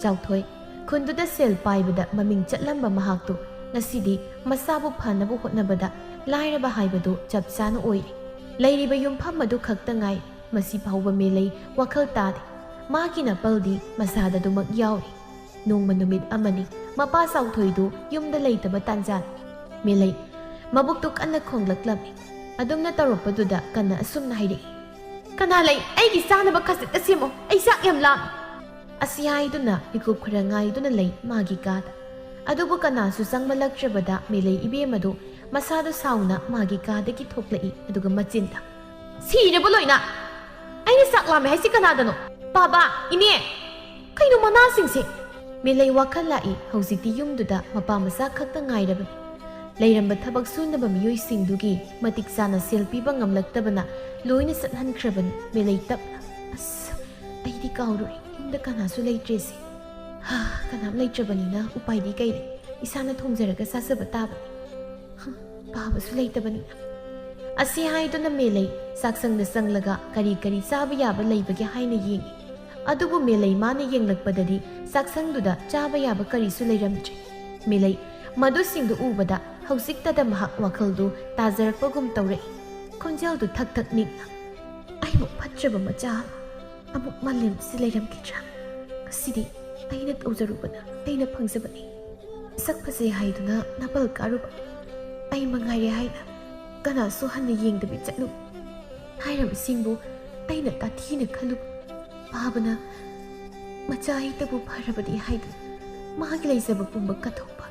ꯆꯥꯎꯊꯣꯏ ꯈꯨꯟꯗꯨꯗ ꯁꯦꯜ ꯄꯥꯏꯕꯗ ꯃꯃꯤꯡ ꯆꯠꯂꯝꯕ ꯃꯍꯥꯛꯇꯨ ꯉꯁꯤꯗꯤ ꯃꯁꯥꯕꯨ ꯐꯅꯕ ꯍꯣꯠꯅꯕꯗ ꯂꯥꯏꯔꯕ ꯍꯥꯏꯕꯗꯨ ꯆꯞ ꯆꯥꯅ ꯑꯣꯏꯔꯦ ꯂꯩꯔꯤꯕ ꯌꯨꯝꯐꯝ ꯑꯗꯨ ꯈꯛꯇ ꯉꯥꯏ ꯃꯁꯤ ꯐꯥꯎꯕ ꯃꯦꯂꯩ ꯋꯥꯈꯜ ꯇꯥꯗꯦ ꯃꯥꯒꯤ ꯅꯥꯄꯜꯗꯤ ꯃꯁꯥꯗꯗꯨꯃꯛ ꯌꯥꯎꯔꯤ ꯅꯣꯡꯃ ꯅꯨꯃꯤꯠ ꯑꯃꯅꯤ ꯃꯄꯥ ꯆꯥꯎꯊꯣꯏꯗꯨ ꯌꯨꯝꯗ ꯂꯩꯇꯕ ꯇꯥꯟꯖꯥꯅꯤ ꯃꯦꯂꯩ ꯃꯕꯨꯛꯇꯨ ꯀꯟꯅ ꯈꯣꯡꯂꯛꯂꯝꯃꯤ ꯑꯗꯨꯝꯅ ꯇꯧꯔꯛꯄꯗꯨꯗ ꯀꯟꯅ ꯑꯁꯨꯝꯅ ꯍꯥꯏꯔꯛꯏ ꯀꯅꯥ ꯂꯩ ꯑꯩꯒꯤ ꯆꯥꯅꯕ ꯈꯖꯤꯛꯇ ꯁꯦꯝꯃꯣ ꯑꯩ ꯆꯥꯛ ꯌꯥꯝ ꯂꯥꯝꯃꯤ ꯑꯁꯤ ꯍꯥꯏꯗꯨꯅ ꯃꯤꯀꯨꯞ ꯈꯔ ꯉꯥꯏꯗꯨꯅ ꯂꯩ ꯃꯥꯒꯤ ꯀꯥꯗ ꯑꯗꯨꯕꯨ ꯀꯅꯥꯁꯨ ꯆꯪꯃꯜꯂꯛꯇ꯭ꯔꯕꯗ ꯃꯦꯂꯩ ꯏꯕꯦꯝ ꯑꯗꯨ ꯃꯁꯥꯗꯨ ꯁꯥꯎꯅ ꯃꯥꯒꯤ ꯀꯥꯗꯒꯤ ꯊꯣꯛꯂꯛꯏ ꯑꯗꯨꯒ ꯃꯆꯤꯟꯗ ꯁꯤꯔꯕ ꯂꯣꯏꯅ ꯑꯩꯅ ꯆꯥꯛ ꯂꯥꯝꯃꯦ ꯍꯥꯏꯁꯤ ꯀꯅꯥꯗꯅꯣ ꯕꯥꯕꯥ ꯏꯅꯦ ꯀꯩꯅꯣ ꯃꯅꯥꯁꯤꯡꯁꯦ ꯃꯦꯂꯩ ꯋꯥꯈꯜ ꯂꯥꯛꯏ ꯍꯧꯖꯤꯛꯇꯤ ꯌꯨꯝꯗꯨꯗ ꯃꯄꯥ ꯃꯆꯥ ꯈꯛꯇ ꯉꯥꯏꯔꯕꯅꯤ ꯂꯩꯔꯝꯕ ꯊꯕꯛ ꯁꯨꯅꯕ ꯃꯤꯑꯣꯏꯁꯤꯡꯗꯨꯒꯤ ꯃꯇꯤꯛ ꯆꯥꯅ ꯁꯦꯜ ꯄꯤꯕ ꯉꯝꯂꯛꯇꯕꯅ ꯂꯣꯏꯅ ꯆꯠꯍꯟꯈ꯭ꯔꯕꯅꯤ ꯃꯦꯂꯩ ꯇꯞꯅ ꯑꯁ ꯑꯩꯗꯤ ꯀꯥꯎꯔꯨꯔꯦ ꯌꯨꯝꯗ ꯀꯅꯥꯁꯨ ꯂꯩꯇ꯭ꯔꯦꯁꯦ ꯀꯅꯥꯝ ꯂꯩꯇ꯭ꯔꯕꯅꯤꯅ ꯎꯄꯥꯏꯗꯤ ꯀꯩ ꯂꯩ ꯏꯁꯥꯅ ꯊꯣꯡꯖꯔꯒ ꯆꯥꯖꯕ ꯇꯥꯕꯅꯤ ꯄꯥꯕꯁꯨ ꯂꯩꯇꯕꯅꯤꯅ ꯑꯁꯤ ꯍꯥꯏꯗꯨꯅ ꯃꯦꯂꯩ ꯆꯥꯛꯁꯪꯗ ꯆꯪꯂꯒ ꯀꯔꯤ ꯀꯔꯤ ꯆꯥꯕ ꯌꯥꯕ ꯂꯩꯕꯒꯦ ꯍꯥꯏꯅ ꯌꯦꯡꯉꯤ ꯑꯗꯨꯕꯨ ꯃꯦꯂꯩ ꯃꯥꯅ ꯌꯦꯡꯂꯛꯄꯗꯗꯤ ꯆꯥꯛꯁꯪꯗꯨꯗ ꯆꯥꯕ ꯌꯥꯕ ꯀꯔꯤꯁꯨ ꯂꯩꯔꯝꯗ꯭ꯔꯦ ꯃꯦꯂꯩ ꯃꯗꯨꯁꯤꯡꯗꯨ ꯎꯕꯗ ꯍꯧꯖꯤꯛꯇꯗ ꯃꯍꯥꯛ ꯋꯥꯈꯜꯗꯨ ꯇꯥꯖꯔꯛꯄꯒꯨꯝ ꯇꯧꯔꯛꯏ ꯈꯣꯟꯖꯦꯜꯗꯨ ꯊꯛ ꯊꯛ ꯅꯤꯛꯅ ꯑꯩꯃꯨꯛ ꯐꯠꯇ꯭ꯔꯕ ꯃꯆꯥ ꯑꯃꯨꯛ ꯃꯥꯂꯦꯝꯁꯤ ꯂꯩꯔꯝꯈꯤꯗ꯭ꯔꯥ ꯉꯁꯤꯗꯤ ꯑꯩꯅ ꯇꯧꯖꯔꯨꯕꯅ ꯑꯩꯅ ꯐꯪꯖꯕꯅꯤ ꯁꯛ ꯐꯖꯩ ꯍꯥꯏꯗꯨꯅ ꯅꯥꯄꯜ ꯀꯥꯔꯨꯕ ꯑꯩ ꯃꯉꯥꯏꯔꯦ ꯍꯥꯏꯅ ꯀꯅꯥꯁꯨ ꯍꯟꯅ ꯌꯦꯡꯗꯕꯤ ꯆꯠꯂꯨ ꯍꯥꯏꯔꯕꯁꯤꯡꯕꯨ ꯑꯩꯅ ꯇꯥꯊꯤꯅ ꯈꯜꯂꯨꯕ ꯄꯥꯕꯅ ꯃꯆꯥ ꯑꯩꯇꯕꯨ ꯐꯔꯕꯗꯤ ꯍꯥꯏꯗꯨꯅ ꯃꯥꯒꯤ ꯂꯩꯖꯕ ꯄꯨꯝꯕ ꯀꯠꯊꯣꯛꯄ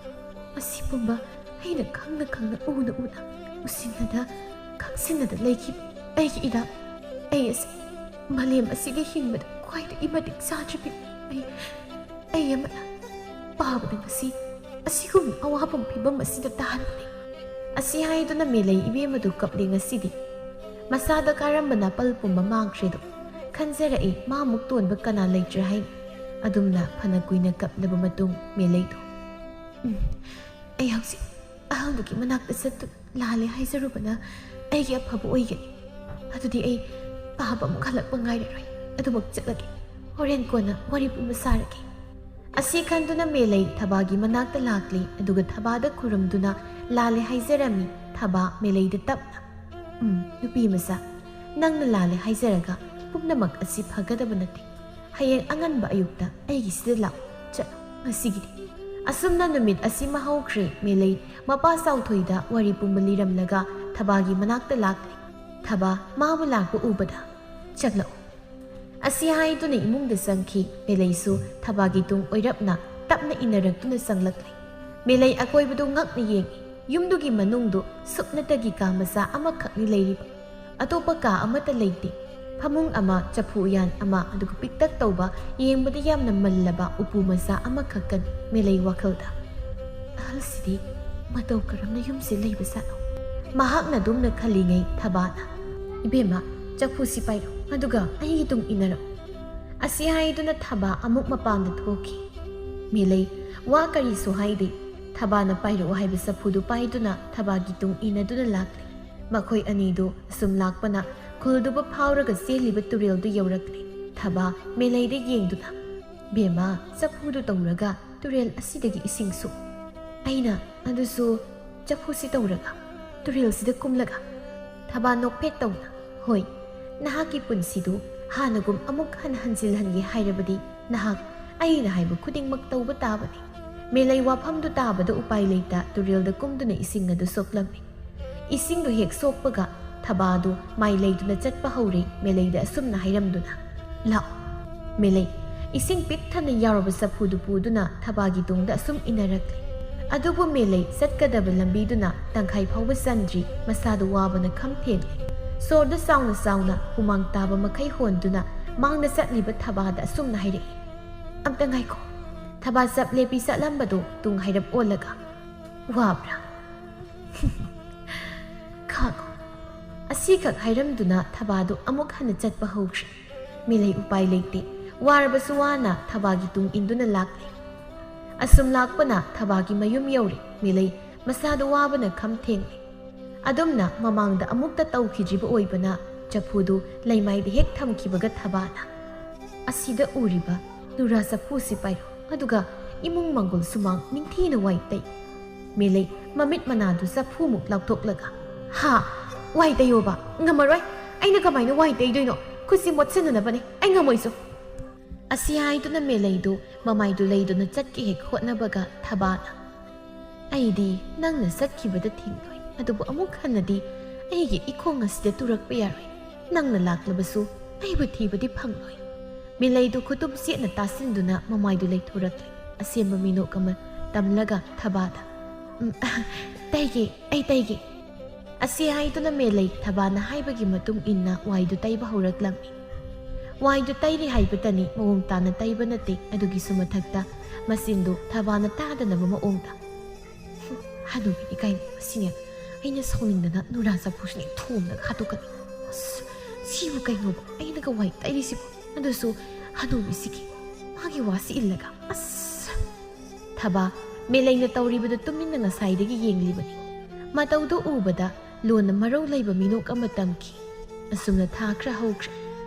ꯃꯁꯤ ꯄꯨꯝꯕ ꯑꯩꯅ ꯈꯪꯅ ꯈꯪꯅ ꯎꯅ ꯎꯅ ꯎꯁꯤꯟꯅꯗ ꯈꯪꯁꯤꯟꯅꯗ ꯂꯩꯈꯤꯕ ꯑꯩꯒꯤ ꯏꯔꯥꯛ ꯑꯩ ꯑꯁꯤ ꯃꯥꯂꯦꯝ ꯑꯁꯤꯒꯤ ꯍꯤꯡꯕꯗ ꯈ꯭ꯋꯥꯏꯗꯒꯤ ꯃꯇꯤꯛ ꯆꯥꯗ꯭ꯔꯤꯕꯤ ꯑꯩ ꯑꯃꯅ ꯄꯥꯕꯗ ꯉꯁꯤ ꯑꯁꯤꯒꯨꯝꯕ ꯑꯋꯥꯕ ꯐꯤꯕꯝ ꯑꯁꯤꯗ ꯇꯥꯍꯟꯕꯅꯤ ꯑꯁꯤ ꯍꯥꯏꯗꯨꯅ ꯃꯦꯂꯩ ꯏꯕꯦꯝ ꯑꯗꯨ ꯀꯞꯂꯦ ꯉꯁꯤꯗꯤ ꯃꯁꯥꯗ ꯀꯥꯔꯝꯕ ꯅꯥꯄꯜ ꯄꯨꯝꯕ ꯃꯥꯡꯈ꯭ꯔꯦꯗꯣ ꯈꯟꯖꯔꯛꯏ ꯃꯥꯃꯨꯛ ꯇꯣꯟꯕ ꯀꯅꯥ ꯂꯩꯇ꯭ꯔꯦ ꯍꯥꯏꯅ ꯑꯗꯨꯝꯅ ꯐꯅ ꯀꯨꯏꯅ ꯀꯞꯂꯕ ꯃꯇꯨꯡ ꯃꯦꯂꯩꯗꯣ ꯑꯩ ꯍꯧꯖꯤꯛ ꯑꯍꯜꯗꯨꯒꯤ ꯃꯅꯥꯛꯇ ꯆꯠꯇꯨꯅ ꯂꯥꯜꯂꯦ ꯍꯥꯏꯖꯔꯨꯕꯅ ꯑꯩꯒꯤ ꯑꯐꯕ ꯑꯣꯏꯒꯅꯤ ꯑꯗꯨꯗꯤ ꯑꯩ ꯄꯥꯕ ꯑꯃꯨꯛ ꯍꯜꯂꯛꯄ ꯉꯥꯏꯔꯔꯣꯏ ꯑꯗꯨꯃꯛ ꯆꯠꯂꯒꯦ ꯍꯣꯔꯦꯟ ꯀꯣꯟꯅ ꯋꯥꯔꯤ ꯄꯨꯝꯕ ꯁꯥꯔꯒꯦ ꯑꯁꯤ ꯈꯟꯗꯨꯅ ꯃꯦꯂꯩ ꯊꯕꯥꯒꯤ ꯃꯅꯥꯛꯇ ꯂꯥꯛꯂꯤ ꯑꯗꯨꯒ ꯊꯕꯥꯗ ꯈꯨꯔꯨꯝꯗꯨꯅ ꯂꯥꯜꯂꯦ ꯍꯥꯏꯖꯔꯝꯃꯤ ꯊꯕꯥ ꯃꯦꯂꯩꯗ ꯇꯞꯅ ꯅꯨꯄꯤ ꯃꯆꯥ ꯅꯪꯅ ꯂꯥꯜꯂꯦ ꯍꯥꯏꯖꯔꯒ ꯄꯨꯝꯅꯃꯛ ꯑꯁꯤ ꯐꯒꯗꯕ ꯅꯠꯇꯦ ꯍꯌꯦꯡ ꯑꯉꯟꯕ ꯑꯌꯨꯛꯇ ꯑꯩꯒꯤ ꯁꯤꯗ ꯂꯥꯛꯎ ꯆꯠꯂꯨ ꯉꯁꯤꯒꯤꯗꯤ ꯑꯁꯨꯝꯅ ꯅꯨꯃꯤꯠ ꯑꯁꯤꯃ ꯍꯧꯈ꯭ꯔꯦ ꯃꯦꯂꯩ ꯃꯄꯥ ꯆꯥꯎꯊꯣꯏꯗ ꯋꯥꯔꯤ ꯄꯨꯝꯕ ꯂꯤꯔꯝꯂꯒ ꯊꯕꯥꯒꯤ ꯃꯅꯥꯛꯇ ꯂꯥꯛꯂꯤ ꯊꯕꯥ ꯃꯥꯕꯨ ꯂꯥꯛꯄ ꯎꯕꯗ ꯆꯠꯂꯛꯎ ꯑꯁꯤ ꯍꯥꯏꯗꯨꯅ ꯏꯃꯨꯡꯗ ꯆꯪꯈꯤ ꯃꯦꯂꯩꯁꯨ ꯊꯕꯥꯒꯤ ꯇꯨꯡ ꯑꯣꯏꯔꯞꯅ ꯇꯞꯅ ꯏꯟꯅꯔꯛꯇꯨꯅ ꯆꯪꯂꯛꯂꯤ ꯃꯦꯂꯩ ꯑꯀꯣꯏꯕꯗꯨ ꯉꯛꯅ ꯌꯦꯡꯉꯤ ꯌꯨꯝꯗꯨꯒꯤ ꯃꯅꯨꯡꯗꯨ ꯁꯨꯞꯅꯇꯒꯤ ꯀꯥ ꯃꯆꯥ ꯑꯃꯈꯛꯅꯤ ꯂꯩꯔꯤꯕ ꯑꯇꯣꯞꯄ ꯀꯥ ꯑꯃꯠꯇ ꯂꯩꯇꯦ ꯐꯃꯨꯡ ꯑꯃ ꯆꯐꯨ ꯎꯌꯥꯟ ꯑꯃ ꯑꯗꯨꯒ ꯄꯤꯛꯇꯛ ꯇꯧꯕ ꯌꯦꯡꯕꯗ ꯌꯥꯝꯅ ꯃꯜꯂꯕ ꯎꯄꯨ ꯃꯆꯥ ꯑꯃꯈꯛꯀꯅꯤ ꯃꯦꯂꯩ ꯋꯥꯈꯜꯗ ꯑꯍꯜꯁꯤꯗꯤ ꯃꯇꯧ ꯀꯔꯝꯅ ꯌꯨꯝꯁꯤ ꯂꯩꯕ ꯖꯥꯠꯅꯣ ꯃꯍꯥꯛꯅ ꯑꯗꯨꯝꯅ ꯈꯜꯂꯤꯉꯩ ꯊꯕꯥꯅ ꯏꯕꯦꯝꯃ ꯆꯐꯨꯁꯤ ꯄꯥꯏꯔꯣ ꯑꯗꯨꯒ ꯑꯩꯒꯤ ꯇꯨꯡ ꯏꯟꯅꯔꯛꯎ ꯑꯁꯤ ꯍꯥꯏꯗꯨꯅ ꯊꯕꯥ ꯑꯃꯨꯛ ꯃꯄꯥꯟꯗ ꯊꯣꯛꯈꯤ ꯃꯦꯂꯩ ꯋꯥ ꯀꯔꯤꯁꯨ ꯍꯥꯏꯗꯦ ꯊꯕꯥꯅ ꯄꯥꯏꯔꯛꯎ ꯍꯥꯏꯕ ꯆꯐꯨꯗꯨ ꯄꯥꯏꯗꯨꯅ ꯊꯕꯥꯒꯤ ꯇꯨꯡ ꯏꯟꯅꯗꯨꯅ ꯂꯥꯛꯂꯤ ꯃꯈꯣꯏ ꯑꯅꯤꯗꯨ ꯑꯁꯨꯝ ꯂꯥꯛꯄꯅ ꯈꯨꯜꯗꯨꯕꯨ ꯐꯥꯎꯔꯒ ꯆꯦꯜꯂꯤꯕ ꯇꯨꯔꯦꯜꯗꯨ ꯌꯧꯔꯛꯂꯤ ꯊꯕꯥ ꯃꯦꯂꯩꯗ ꯌꯦꯡꯗꯨꯅ ꯕꯦꯝꯃ ꯆꯐꯨꯗꯨ ꯇꯧꯔꯒ ꯇꯨꯔꯦꯜ ꯑꯁꯤꯗꯒꯤ ꯏꯁꯤꯡ ꯁꯣꯛ ꯑꯩꯅ ꯑꯗꯨꯁꯨ ꯆꯐꯨꯁꯤ ꯇꯧꯔꯒ ꯇꯨꯔꯦꯜꯁꯤꯗ ꯀꯨꯝꯂꯒ ꯊꯕꯥ ꯅꯣꯛꯐꯦꯠ ꯇꯧꯅ ꯍꯣꯏ ꯅꯍꯥꯛꯀꯤ ꯄꯨꯟꯁꯤꯗꯨ ꯍꯥꯟꯅꯒꯨꯝ ꯑꯃꯨꯛ ꯍꯟꯅ ꯍꯟꯖꯤꯜꯍꯟꯒꯦ ꯍꯥꯏꯔꯕꯗꯤ ꯅꯍꯥꯛ ꯑꯩꯅ ꯍꯥꯏꯕ ꯈꯨꯗꯤꯡꯃꯛ ꯇꯧꯕ ꯇꯥꯕꯅꯤ꯫ ꯃꯦꯂꯩ ꯋꯥꯐꯝꯗꯨ ꯇꯥꯕꯗ ꯎꯄꯥꯏ ꯂꯩꯇ ꯇꯨꯔꯦꯜꯗ ꯀꯨꯝꯗꯨꯅ ꯏꯁꯤꯡ ꯑꯗꯨ ꯁꯣꯛꯂꯝꯃꯤ꯫ ꯏꯁꯤꯡꯗꯨ ꯍꯦꯛ ꯁꯣꯛꯄꯒ ꯊꯕꯥꯗꯨ ꯃꯥꯏ ꯂꯩꯗꯨꯅ ꯆꯠꯄ ꯍꯧꯔꯦ ꯃꯦꯂꯩꯗ ꯑꯁꯨꯝꯅ ꯍꯥꯏꯔꯝꯗꯨꯅ, "ꯂꯥꯛꯑꯣ." ꯃꯦꯂꯩ ꯏꯁꯤꯡ ꯄꯤꯛ ꯊꯟꯅ ꯌꯥꯎꯔꯕ ꯆꯐꯨꯗꯨ ꯄꯨꯗꯨꯅ ꯊꯕꯥꯒꯤ ꯇꯨꯡꯗ ꯑꯁꯨꯝ ꯏꯟꯅꯔꯛꯂꯤ꯫ ꯑꯗꯨꯕꯨ ꯃꯦꯂꯩ ꯆꯠꯀꯗꯕ ꯂꯝꯕꯤꯗꯨꯅ ꯇꯪꯈꯥꯏ ꯐꯥꯎꯕ ꯆꯟꯗ꯭ꯔꯤ ꯃꯁꯥꯗꯨ ꯋꯥꯕꯅ ꯈꯝ ꯊꯦꯡꯂꯤ꯫ ꯁꯣꯔꯗ ꯆꯥꯎꯅ ꯆꯥꯎꯅ ꯍꯨꯃꯥꯡ ꯇꯥꯕ ꯃꯈꯩ ꯍꯣꯟꯗꯨꯅ ꯃꯥꯡꯗ ꯆꯠꯂꯤꯕ ꯊꯕꯥꯗ ꯑꯁꯨꯝꯅ ꯍꯥꯏꯔꯛꯏ, "ꯑꯝꯇ ꯉꯥꯏꯈꯣ." ꯊꯕꯥ ꯆꯞ ꯂꯦꯞꯄꯤ ꯆꯠꯂꯝꯕꯗꯨ ꯇꯨꯡ ꯍꯥꯏꯔꯞ ꯑꯣꯜꯂꯒ, "ꯋꯥꯕ꯭ꯔꯥ? ꯈꯥꯡꯉꯣ." ꯑꯁꯤꯈꯛ ꯍꯥꯏꯔꯝꯗꯨꯅ ꯊꯕꯥꯗꯨ ꯑꯃꯨꯛ ꯍꯟꯅ ꯆꯠꯄ ꯍꯧꯈ꯭ꯔꯦ꯫ ꯃꯦꯂꯩ ꯎꯄꯥꯏ ꯂꯩꯇꯦ ꯋꯥꯔꯕꯁꯨ ꯋꯥꯅ ꯊꯕꯥꯒꯤ ꯇꯨꯡ ꯏꯟꯗꯨꯅ ꯂꯥꯛꯂꯤ꯫ ꯑꯁꯨꯝ ꯂꯥꯛꯄꯅ ꯊꯕꯥꯒꯤ ꯃꯌꯨꯝ ꯌꯧꯔꯦ꯫ ꯃꯦꯂꯩ ꯃꯁꯥꯗꯨ ꯋꯥꯕꯅ ꯈꯝ ꯊꯦꯡꯂꯤ꯫ ꯑꯗꯨꯝꯅ ꯃꯃꯥꯡꯗ ꯑꯃꯨꯛꯇ ꯇꯧꯈꯤꯗ꯭ꯔꯤꯕ ꯑꯣꯏꯕꯅ ꯆꯐꯨꯗꯨ ꯂꯩꯃꯥꯏꯗ ꯍꯦꯛ ꯊꯝꯈꯤꯕꯒ ꯊꯕꯥꯅ, "ꯑꯁꯤꯗ ꯎꯔꯤꯕ ꯅꯨꯔꯥ ꯆꯐꯨꯁꯤ ꯄꯥꯏꯔꯣ, ꯑꯗꯨꯒ ꯏꯃꯨꯡ ꯃꯪꯒꯣꯜ ꯁꯨꯃꯥꯡ ꯅꯤꯡꯊꯤꯅ ꯋꯥꯏ ꯇꯩ." ꯃꯦꯂꯩ ꯃꯃꯤꯠ ꯃꯅꯥꯗꯨ ꯆꯐꯨꯃꯨꯛ ꯂꯥꯎꯊꯣꯛꯂꯒ, "ꯍꯥ, ꯋꯥꯏ ꯇꯩꯌꯣꯕ? ꯉꯝꯃꯔꯣꯏ, ꯑꯩꯅ ꯀꯃꯥꯏꯅ ꯋꯥꯏ ꯇꯩꯗꯣꯏꯅꯣ? ꯈꯨꯠꯁꯤ ꯃꯣꯠꯁꯤꯟꯅꯅꯕꯅꯦ, ꯑꯩ ꯉꯝꯃꯣꯏꯁꯨ." ꯑꯁꯤ ꯍꯥꯏꯗꯨꯅ ꯃꯦꯂꯩꯗꯨ ꯃꯃꯥꯏꯗꯨ ꯂꯩꯗꯨꯅ ꯆꯠꯀꯦ ꯍꯦꯛ ꯍꯣꯠꯅꯕꯒ ꯊꯕꯥꯅ, "ꯑꯩꯗꯤ ꯅꯪꯅ ꯆꯠꯈꯤꯕꯗ ꯊꯤꯡꯂꯣꯏ, ꯑꯗꯨꯕꯨ ꯑꯃꯨꯛ ꯍꯟꯅꯗꯤ ꯑꯩꯒꯤ ꯏꯈꯣꯡ ꯑꯁꯤꯗ ꯇꯨꯔꯛꯄ ꯌꯥꯔꯣꯏ꯫ ꯅꯪꯅ ꯂꯥꯛꯂꯕꯁꯨ ꯑꯩꯕꯨ ꯊꯤꯕꯗꯤ ꯐꯪꯂꯣꯏ." ꯃꯦꯂꯩꯗꯨ ꯈꯨꯇꯨꯞ ꯆꯦꯠꯅ ꯇꯥꯁꯤꯟꯗꯨꯅ ꯃꯃꯥꯏꯗꯨ ꯂꯩꯊꯣꯔꯛꯂꯤ꯫ ꯑꯁꯦꯡꯕ ꯃꯤꯅꯣꯛ ꯑꯃ ꯇꯝꯂꯒ ꯊꯕꯥꯗ, "ꯇꯩꯒꯦ, ꯑꯩ ꯇꯩꯒꯦ." ꯑꯁꯤ ꯍꯥꯏꯗꯨꯅ ꯃꯦꯂꯩ ꯊꯕꯥꯅ ꯍꯥꯏꯕꯒꯤ ꯃꯇꯨꯡ ꯏꯟꯅ ꯋꯥꯏꯗꯨ ꯇꯩꯕ ꯍꯧꯔꯛꯂꯝꯃꯤ꯫ ꯋꯥꯏꯗꯨ ꯇꯩꯔꯤ ꯍꯥꯏꯕꯇꯅꯤ, ꯃꯑꯣꯡ ꯇꯥꯅ ꯇꯩꯕ ꯅꯠꯇꯦ꯫ ꯑꯗꯨꯒꯤꯁꯨ ꯃꯊꯛꯇ ꯃꯆꯤꯟꯗꯨ ꯊꯕꯥꯅ ꯇꯥꯗꯅꯕ ꯃꯑꯣꯡꯗ, "ꯍꯅꯨꯕꯤꯅꯤ ꯀꯥꯏꯅ ꯃꯁꯤꯅꯦ, ꯑꯩꯅ ꯁꯥꯎꯅꯤꯡꯗꯅ ꯅꯨꯔꯥ ꯆꯐꯨꯁꯤꯅꯦ ꯊꯣꯝꯂꯒ ꯍꯥꯠꯇꯣꯛꯀꯅꯤ. ꯑꯁ, ꯁꯤꯕꯨ ꯀꯩꯅꯣꯕ ꯑꯩꯅꯒ ꯋꯥꯏ ꯇꯩꯔꯤꯁꯤꯕꯨ, ꯑꯗꯨꯁꯨ ꯍꯅꯨꯕꯤꯁꯤꯒꯤ ꯃꯥꯒꯤ ꯋꯥꯁꯤ ꯏꯜꯂꯒ, ꯑꯁ." ꯊꯕꯥ ꯃꯦꯂꯩꯅ ꯇꯧꯔꯤꯕꯗꯨ ꯇꯨꯃꯤꯟꯅ ꯉꯁꯥꯏꯗꯒꯤ ꯌꯦꯡꯂꯤꯕꯅꯤ꯫ ꯃꯇꯧꯗꯨ ꯎꯕꯗ ꯂꯣꯟꯅ ꯃꯔꯧ ꯂꯩꯕ ꯃꯤꯅꯣꯛ ꯑꯃ ꯇꯝꯈꯤ꯫ ꯑꯁꯨꯝꯅ ꯊꯥ ꯈꯔ ꯍꯧꯈ꯭ꯔꯦ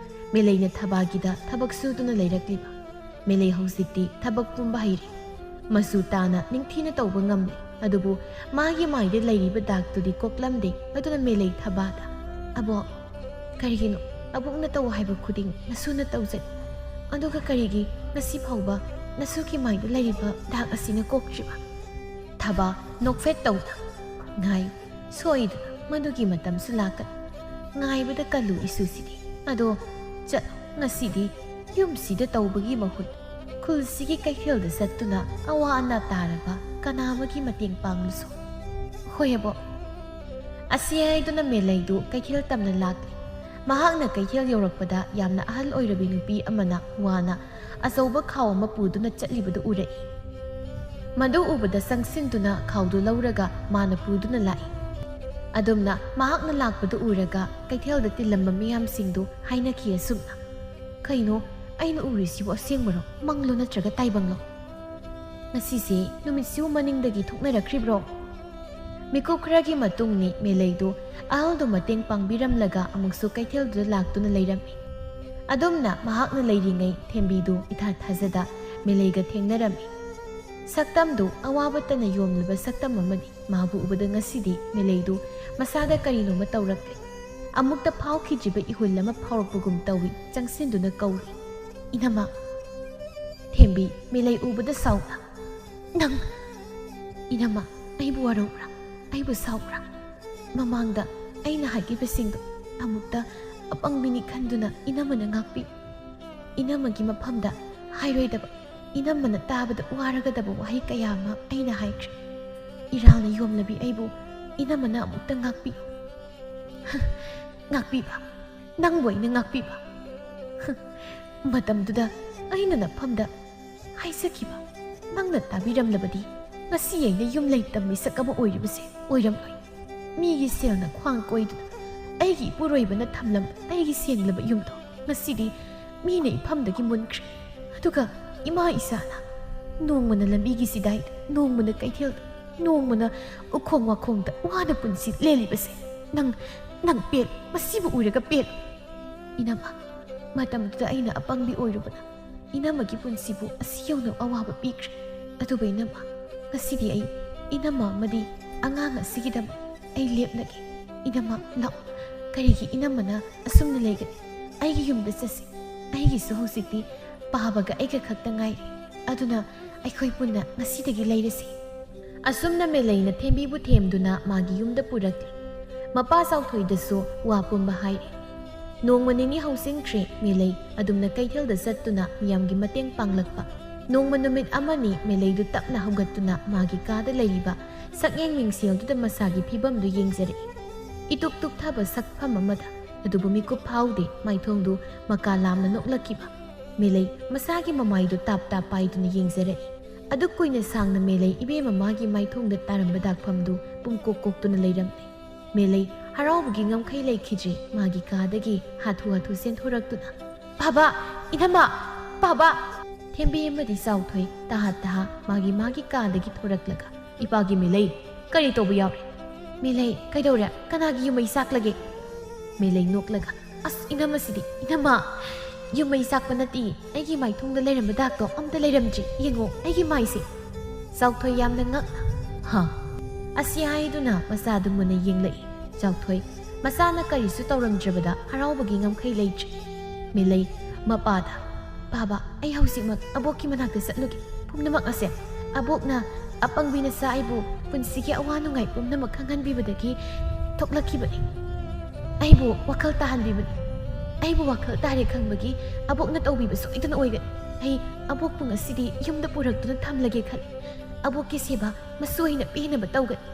ꯃꯦꯂꯩꯅ ꯊꯕꯥꯒꯤꯗ ꯊꯕꯛ ꯁꯨꯗꯨꯅ ꯂꯩꯔꯛꯂꯤꯕ꯫ ꯃꯦꯂꯩ ꯍꯧꯖꯤꯛꯇꯤ ꯊꯕꯛ ꯄꯨꯝꯕ ꯍꯩꯔꯦ, ꯃꯆꯨ ꯇꯥꯅ ꯅꯤꯡꯊꯤꯅ ꯇꯧꯕ ꯉꯝꯂꯦ꯫ ꯑꯗꯨꯕꯨ ꯃꯥꯒꯤ ꯃꯥꯏꯗ ꯂꯩꯔꯤꯕ ꯗꯥꯛꯇꯨꯗꯤ ꯀꯣꯛꯂꯝꯗꯦ꯫ ꯑꯗꯨꯅ ꯃꯦꯂꯩ ꯊꯕꯥꯗ, "ꯑꯕꯣꯛ, ꯀꯔꯤꯒꯤꯅꯣ ꯑꯕꯣꯛꯅ ꯇꯧ ꯍꯥꯏꯕ ꯈꯨꯗꯤꯡ ꯅꯁꯨꯅ ꯇꯧꯖꯩ, ꯑꯗꯨꯒ ꯀꯔꯤꯒꯤ ꯉꯁꯤ ꯐꯥꯎꯕ ꯅꯁꯨꯒꯤ ꯃꯥꯏꯗ ꯂꯩꯔꯤꯕ ꯗꯥꯛ ꯑꯁꯤꯅ ꯀꯣꯛꯇ꯭ꯔꯤꯕ?" ꯊꯕꯥ ꯅꯣꯛꯐꯦꯠ ꯇꯧꯅ, "ꯉꯥꯏꯌꯨ, ꯁꯣꯏꯗꯅ ꯃꯗꯨꯒꯤ ꯃꯇꯝꯁꯨ ꯂꯥꯛꯀꯅꯤ꯫ ꯉꯥꯏꯕꯗ ꯀꯜꯂꯨ ꯏꯁꯨꯁꯤꯗꯤ꯫ ꯑꯗꯣ ꯆꯠꯂꯣ, ꯉꯁꯤꯗꯤ ꯌꯨꯝꯁꯤꯗ ꯇꯧꯕꯒꯤ ꯃꯍꯨꯠ ꯈꯨꯜꯁꯤꯒꯤ ꯀꯩꯊꯦꯜꯗ ꯆꯠꯇꯨꯅ ꯑꯋꯥ ꯑꯅꯥ ꯇꯥꯔꯕ ꯀꯅꯥ ꯑꯃꯒꯤ ꯃꯇꯦꯡ ꯄꯥꯡꯂꯨꯁꯣ." "ꯍꯣꯏ ꯑꯕꯣꯛ." ꯑꯁꯤ ꯍꯥꯏꯗꯨꯅ ꯃꯦꯂꯩꯗꯨ ꯀꯩꯊꯦꯜ ꯇꯝꯅ ꯂꯥꯛꯂꯤ꯫ ꯃꯍꯥꯛꯅ ꯀꯩꯊꯦꯜ ꯌꯧꯔꯛꯄꯗ ꯌꯥꯝꯅ ꯑꯍꯜ ꯑꯣꯏꯔꯕꯤ ꯅꯨꯄꯤ ꯑꯃꯅ ꯋꯥꯅ ꯑꯆꯧꯕ ꯈꯥꯎ ꯑꯃ ꯄꯨꯗꯨꯅ ꯆꯠꯂꯤꯕꯗꯨ ꯎꯔꯛꯏ꯫ ꯃꯗꯨ ꯎꯕꯗ ꯆꯪꯁꯤꯟꯗꯨꯅ ꯈꯥꯎꯗꯨ ꯂꯧꯔꯒ ꯃꯥꯅ ꯄꯨꯗꯨꯅ ꯂꯥꯛꯏ꯫ ꯑꯗꯨꯝꯅ ꯃꯍꯥꯛꯅ ꯂꯥꯛꯄꯗꯨ ꯎꯔꯒ ꯀꯩꯊꯦꯜꯗ ꯇꯤꯜꯂꯝꯕ ꯃꯤꯌꯥꯝꯁꯤꯡꯗꯨ ꯍꯥꯏꯅꯈꯤ ꯑꯁꯨꯝꯅ, "ꯀꯩꯅꯣ, ꯑꯩꯅ ꯎꯔꯤꯁꯤꯕꯨ ꯑꯁꯦꯡꯕꯔꯣ ꯃꯪꯂꯣ ꯅꯠꯇ꯭ꯔꯒ ꯇꯥꯏꯕꯪꯂꯣ? ꯉꯁꯤꯁꯦ ꯅꯨꯃꯤꯠꯁꯤꯕꯨ ꯃꯅꯤꯡꯗꯒꯤ ꯊꯣꯛꯅꯔꯛꯈ꯭ꯔꯤꯕ꯭ꯔꯣ?" ꯃꯤꯀꯨꯞ ꯈꯔꯒꯤ ꯃꯇꯨꯡꯅꯤ ꯃꯦꯂꯩꯗꯨ ꯑꯍꯜꯗꯨ ꯃꯇꯦꯡ ꯄꯥꯡꯕꯤꯔꯝꯂꯒ ꯑꯃꯨꯛꯁꯨ ꯀꯩꯊꯦꯜꯗꯨꯗ ꯂꯥꯛꯇꯨꯅ ꯂꯩꯔꯝꯃꯤ꯫ ꯑꯗꯨꯝꯅ ꯃꯍꯥꯛꯅ ꯂꯩꯔꯤꯉꯩ ꯊꯦꯝꯕꯤꯗꯨ ꯏꯊꯥ ꯊꯥꯖꯗ ꯃꯦꯂꯩꯒ ꯊꯦꯡꯅꯔꯝꯃꯤ꯫ ꯁꯛꯇꯝꯗꯨ ꯑꯋꯥꯕꯇꯅ ꯌꯣꯝꯂꯕ ꯁꯛꯇꯝ ꯑꯃꯅꯤ꯫ ꯃꯥꯕꯨ ꯎꯕꯗ ꯉꯁꯤꯗꯤ ꯃꯦꯂꯩꯗꯨ ꯃꯁꯥꯗ ꯀꯔꯤꯅꯣꯃ ꯇꯧꯔꯛꯂꯤ꯫ ꯑꯃꯨꯛꯇ ꯐꯥꯎꯈꯤꯗ꯭ꯔꯤꯕ ꯏꯍꯨꯜ ꯑꯃ ꯐꯥꯎꯔꯛꯄꯒꯨꯝ ꯇꯧꯏ꯫ ꯆꯪꯁꯤꯟꯗꯨꯅ ꯀꯧꯔꯤ, "ꯏꯅꯝꯃ." ꯊꯦꯝꯕꯤ ꯃꯦꯂꯩ ꯎꯕꯗ ꯁꯥꯎꯅ, "ꯅꯪ..." "ꯏꯅꯝꯃ, ꯑꯩꯕꯨ ꯋꯥꯔꯧꯕ꯭ꯔꯥ? ꯑꯩꯕꯨ ꯁꯥꯎꯕ꯭ꯔꯥ? ꯃꯃꯥꯡꯗ ꯑꯩꯅ ꯍꯥꯏꯈꯤꯕꯁꯤꯡꯗꯨ ꯑꯃꯨꯛꯇ ꯑꯄꯪꯕꯤꯅꯤ ꯈꯟꯗꯨꯅ ꯏꯅꯝꯃꯅ ꯉꯥꯛꯄꯤꯌꯨ꯫ ꯏꯅꯝꯃꯒꯤ ꯃꯐꯝꯗ ꯍꯥꯏꯔꯣꯏꯗꯕ, ꯏꯅꯝꯃꯅ ꯇꯥꯕꯗ ꯋꯥꯔꯒꯗꯕ ꯋꯥꯍꯩ ꯀꯌా ꯑꯃ ꯑꯩꯅ ꯍꯥꯏꯈ꯭ꯔꯦ꯫ ꯏꯔꯥꯜꯅ ꯌꯣꯝꯂꯕꯤ ꯑꯩꯕꯨ ꯏꯅꯝꯃꯅ ꯑꯃꯨꯛꯇ ꯉꯥꯛꯄꯤꯌꯨ." "ꯉꯥꯛꯄꯤꯕ? ꯅꯪꯕꯨ ꯑꯩꯅ ꯉꯥꯛꯄꯤꯕ? ꯃꯇꯝꯗꯨꯗ ꯑꯩꯅ ꯅꯐꯝꯗ ꯍꯥꯏꯖꯈꯤꯕ ꯅꯪꯅ ꯇꯥꯕꯤꯔꯝꯂꯕꯗꯤ ꯉꯁꯤ ꯑꯩꯅ ꯌꯨꯝ ꯂꯩꯇꯕ ꯃꯤꯁꯛ ꯑꯃ ꯑꯣꯏꯔꯤꯕꯁꯦ ꯑꯣꯏꯔꯝꯂꯣꯏ꯫ ꯃꯤꯒꯤ ꯁꯦꯜꯅ ꯈ꯭ꯋꯥꯡ ꯀꯣꯏꯗꯨꯅ ꯑꯩꯒꯤ ꯏꯄꯨꯔꯣꯏꯕꯅ ꯊꯝꯂꯝꯕ ꯑꯩꯒꯤ ꯁꯦꯡꯂꯕ ꯌꯨꯝꯗꯣ ꯉꯁꯤꯗꯤ ꯃꯤꯅ ꯏꯐꯝꯗꯒꯤ ꯃꯨꯟꯈ꯭ꯔꯦ꯫ ꯑꯗꯨꯒ ꯏꯃꯥ ꯏꯆꯥꯅ ꯅꯣꯡꯃꯅ ꯂꯝꯕꯤꯒꯤ ꯆꯤꯗꯥꯏꯗ, ꯅꯣꯡꯃꯅ ꯀꯩꯊꯦꯜꯗ, ꯅꯣꯡꯃꯅ ꯎꯈꯣꯡ ꯋꯥꯈꯣꯡꯗ ꯋꯥꯅ ꯄꯨꯟꯁꯤ ꯂꯦꯜꯂꯤꯕꯁꯦ ꯅꯪ ꯄꯦꯜꯂꯨ, ꯃꯁꯤꯕꯨ ꯎꯔꯒ ꯄꯦꯜꯂꯨ꯫ ꯏꯅꯝꯃ, ꯃꯇꯝꯗꯨꯗ ꯑꯩꯅ ꯑꯄꯪꯕꯤ ꯑꯣꯏꯔꯨꯕꯅ ꯏꯅꯝꯃꯒꯤ ꯄꯨꯟꯁꯤꯕꯨ ꯑꯁꯤ ꯌꯧꯅ ꯑꯋꯥꯕ ꯄꯤꯈ꯭ꯔꯦ꯫ ꯑꯗꯨꯕꯨ ꯏꯅꯝꯃ, ꯉꯁꯤꯗꯤ ꯑꯩ ꯏꯅꯝꯃ ꯑꯃꯗꯤ ꯑꯉꯥꯡ ꯑꯁꯤꯒꯤꯗꯃꯛ ꯑꯩ ꯂꯦꯞꯂꯒꯦ꯫ ꯏꯅꯝꯃ ꯂꯥꯛꯑꯣ, ꯀꯔꯤꯒꯤ ꯏꯅꯝꯃꯅ ꯑꯁꯨꯝꯅ ꯂꯩꯒꯅꯤ? ꯑꯩꯒꯤ ꯌꯨꯝꯗ ꯆꯠꯁꯤ, ꯑꯩꯒꯤꯁꯨ ꯍꯧꯖꯤꯛꯇꯤ ꯄꯥꯕꯒ ꯑꯩꯒ ꯈꯛꯇ ꯉꯥꯏꯔꯦ ꯑꯗꯨꯅ ꯑꯩꯈꯣꯏ ꯄꯨꯟꯅ ꯉꯁꯤꯗꯒꯤ ꯂꯩꯔꯁꯤ ꯑꯁꯨꯝꯅ ꯃꯦꯂꯩꯅ ꯊꯦꯝꯕꯤꯕꯨ ꯊꯦꯝꯗꯨꯅ ꯃꯥꯒꯤ ꯌꯨꯝꯗ ꯄꯨꯔꯛꯂꯤ ꯃꯄꯥ ꯆꯥꯎꯊꯣꯏꯗꯁꯨ ꯋꯥ ꯄꯨꯝꯕ ꯍꯥꯏꯔꯦ ꯅꯣꯡꯃ ꯅꯤꯅꯤ ꯍꯧꯁꯤꯡꯈ꯭ꯔꯦ ꯃꯦꯂꯩ ꯑꯗꯨꯝꯅ ꯀꯩꯊꯦꯜꯗ ꯆꯠꯇꯨꯅ ꯃꯤꯌꯥꯝꯒꯤ ꯃꯇꯦꯡ ꯄꯥꯡꯂꯛꯄ ꯅꯣꯡꯃ ꯅꯨꯃꯤꯠ ꯑꯃꯅꯤ ꯃꯦꯂꯩꯗꯨ ꯇꯞꯅ ꯍꯧꯒꯠꯇꯨꯅ ꯃꯥꯒꯤ ꯀꯥꯗ ꯂꯩꯔꯤꯕ ꯁꯛꯌꯦꯡ ꯃꯤꯡꯁꯦꯜꯗꯨꯗ ꯃꯁꯥꯒꯤ ꯐꯤꯕꯝꯗꯨ ꯌꯦꯡꯖꯔꯛꯏ ꯏꯇꯨꯛ ꯇꯨꯛꯊꯕ ꯁꯛꯐꯝ ꯑꯃꯗ ꯑꯗꯨꯕꯨ ꯃꯤꯀꯨꯞ ꯐꯥꯎꯗꯦ ꯃꯥꯏꯊꯣꯡꯗꯨ ꯃꯀꯥ ꯂꯥꯝꯅ ꯅꯣꯛꯂꯛꯈꯤꯕ ꯃꯦꯂꯩ ꯃꯁꯥꯒꯤ ꯃꯃꯥꯏꯗꯨ ꯇꯥꯞ ꯇꯥꯞ ꯄꯥꯏꯗꯨꯅ ꯌꯦꯡꯖꯔꯛꯏ ꯑꯗꯨ ꯀꯨꯏꯅ ꯁꯥꯡꯅ ꯃꯦꯂꯩ ꯏꯕꯦꯝꯃ ꯃꯥꯒꯤ ꯃꯥꯏꯊꯣꯡꯗ ꯇꯥꯔꯝꯕ ꯗꯥꯛꯐꯝꯗꯨ ꯄꯨꯡꯀꯣꯛ ꯀꯣꯛꯇꯨꯅ ꯂꯩꯔꯝꯂꯦ ꯃꯦꯂꯩ ꯍꯔꯥꯎꯕꯒꯤ ꯉꯝꯈꯩ ꯂꯩꯈꯤꯗ꯭ꯔꯦ ꯃꯥꯒꯤ ꯀꯥꯗꯒꯤ ꯍꯥꯊꯨ ꯍꯥꯊꯨ ꯆꯦꯟꯊꯣꯔꯛꯇꯨꯅ ꯕꯥꯕꯥ ꯏꯅꯝꯃ ꯕꯥꯕꯥ ꯊꯦꯝꯕꯤ ꯑꯃꯗꯤ ꯆꯥꯎꯊꯣꯏ ꯇꯍꯥ ꯃꯥꯒꯤ ꯀꯥꯗꯒꯤ ꯊꯣꯔꯛꯂꯒ ꯏꯄꯥꯒꯤ ꯃꯦꯂꯩ ꯀꯔꯤ ꯇꯧꯕ ꯌꯥꯎꯔꯦ ꯃꯦꯂꯩ ꯀꯩꯗꯧꯔꯦ ꯀꯅꯥꯒꯤ ꯌꯨꯝꯃꯩ ꯆꯥꯛꯂꯒꯦ ꯃꯦꯂꯩ ꯅꯣꯛꯂꯒ ꯑꯁ ꯏꯅꯝꯃꯁꯤꯗꯤ ꯏꯅꯝꯃ ꯌꯨꯝꯃꯩ ꯆꯥꯛꯄ ꯅꯠꯇꯦ ꯑꯩꯒꯤ ꯃꯥꯏꯊꯣꯡꯗ ꯂꯩꯔꯝꯕ ꯗꯥꯛꯇꯣ ꯑꯝꯇ ꯂꯩꯔꯝꯗ꯭ꯔꯤ ꯌꯦꯡꯉꯣ ꯑꯩꯒꯤ ꯃꯥꯏꯁꯦ ꯆꯥꯎꯊꯣꯏ ꯌꯥꯝꯅ ꯉꯛꯅ ꯍꯥ ꯑꯁꯤ ꯍꯥꯏꯗꯨꯅ ꯃꯆꯥꯗꯨ ꯃꯨꯟꯅ ꯌꯦꯡꯂꯛꯏ ꯆꯥꯎꯊꯣꯏ ꯃꯆꯥꯅ ꯀꯔꯤꯁꯨ ꯇꯧꯔꯝꯗ꯭ꯔꯕꯗ ꯍꯔꯥꯎꯕꯒꯤ ꯉꯝꯈꯩ ꯂꯩꯇ꯭ꯔꯤ ꯃꯦꯂꯩ ꯃꯄꯥꯗ ꯕꯥꯕꯥ ꯑꯩ ꯍꯧꯖꯤꯛꯃꯛ ꯑꯕꯣꯛꯀꯤ ꯃꯅꯥꯛꯇ ꯆꯠꯂꯨꯒꯦ ꯄꯨꯝꯅꯃꯛ ꯑꯁꯦ ꯑꯕꯣꯛꯅ ꯑꯄꯪꯕꯤ ꯅꯆꯥ ꯑꯩꯕꯨ ꯄꯨꯟꯁꯤꯒꯤ ꯑꯋꯥ ꯅꯨꯡꯉꯥꯏ ꯄꯨꯝꯅꯃꯛ ꯈꯪꯍꯟꯕꯤꯕꯗꯒꯤ ꯊꯣꯛꯂꯛꯈꯤꯕꯅꯤ ꯑꯩꯕꯨ ꯋꯥꯈꯜ ꯇꯥꯍꯟꯕꯤꯕꯅꯤ ꯑꯩꯕꯨ ꯋꯥꯈꯜ ꯇꯥꯔꯦ ꯈꯪꯕꯒꯤ ꯑꯕꯣꯛꯅ ꯇꯧꯕꯤꯕ ꯁꯣꯏꯗꯅ ꯑꯣꯏꯒꯅꯤ ꯑꯩ ꯑꯕꯣꯛꯄꯨ ꯉꯁꯤꯗꯤ ꯌꯨꯝꯗ ꯄꯨꯔꯛꯇꯨꯅ ꯊꯝꯂꯒꯦ ꯈꯜꯂꯤ ꯑꯕꯣꯛꯀꯤ ꯁꯦꯕꯥ ꯃꯁꯣꯏꯅ ꯄꯦꯟꯅꯕ ꯇꯧꯒꯅꯤ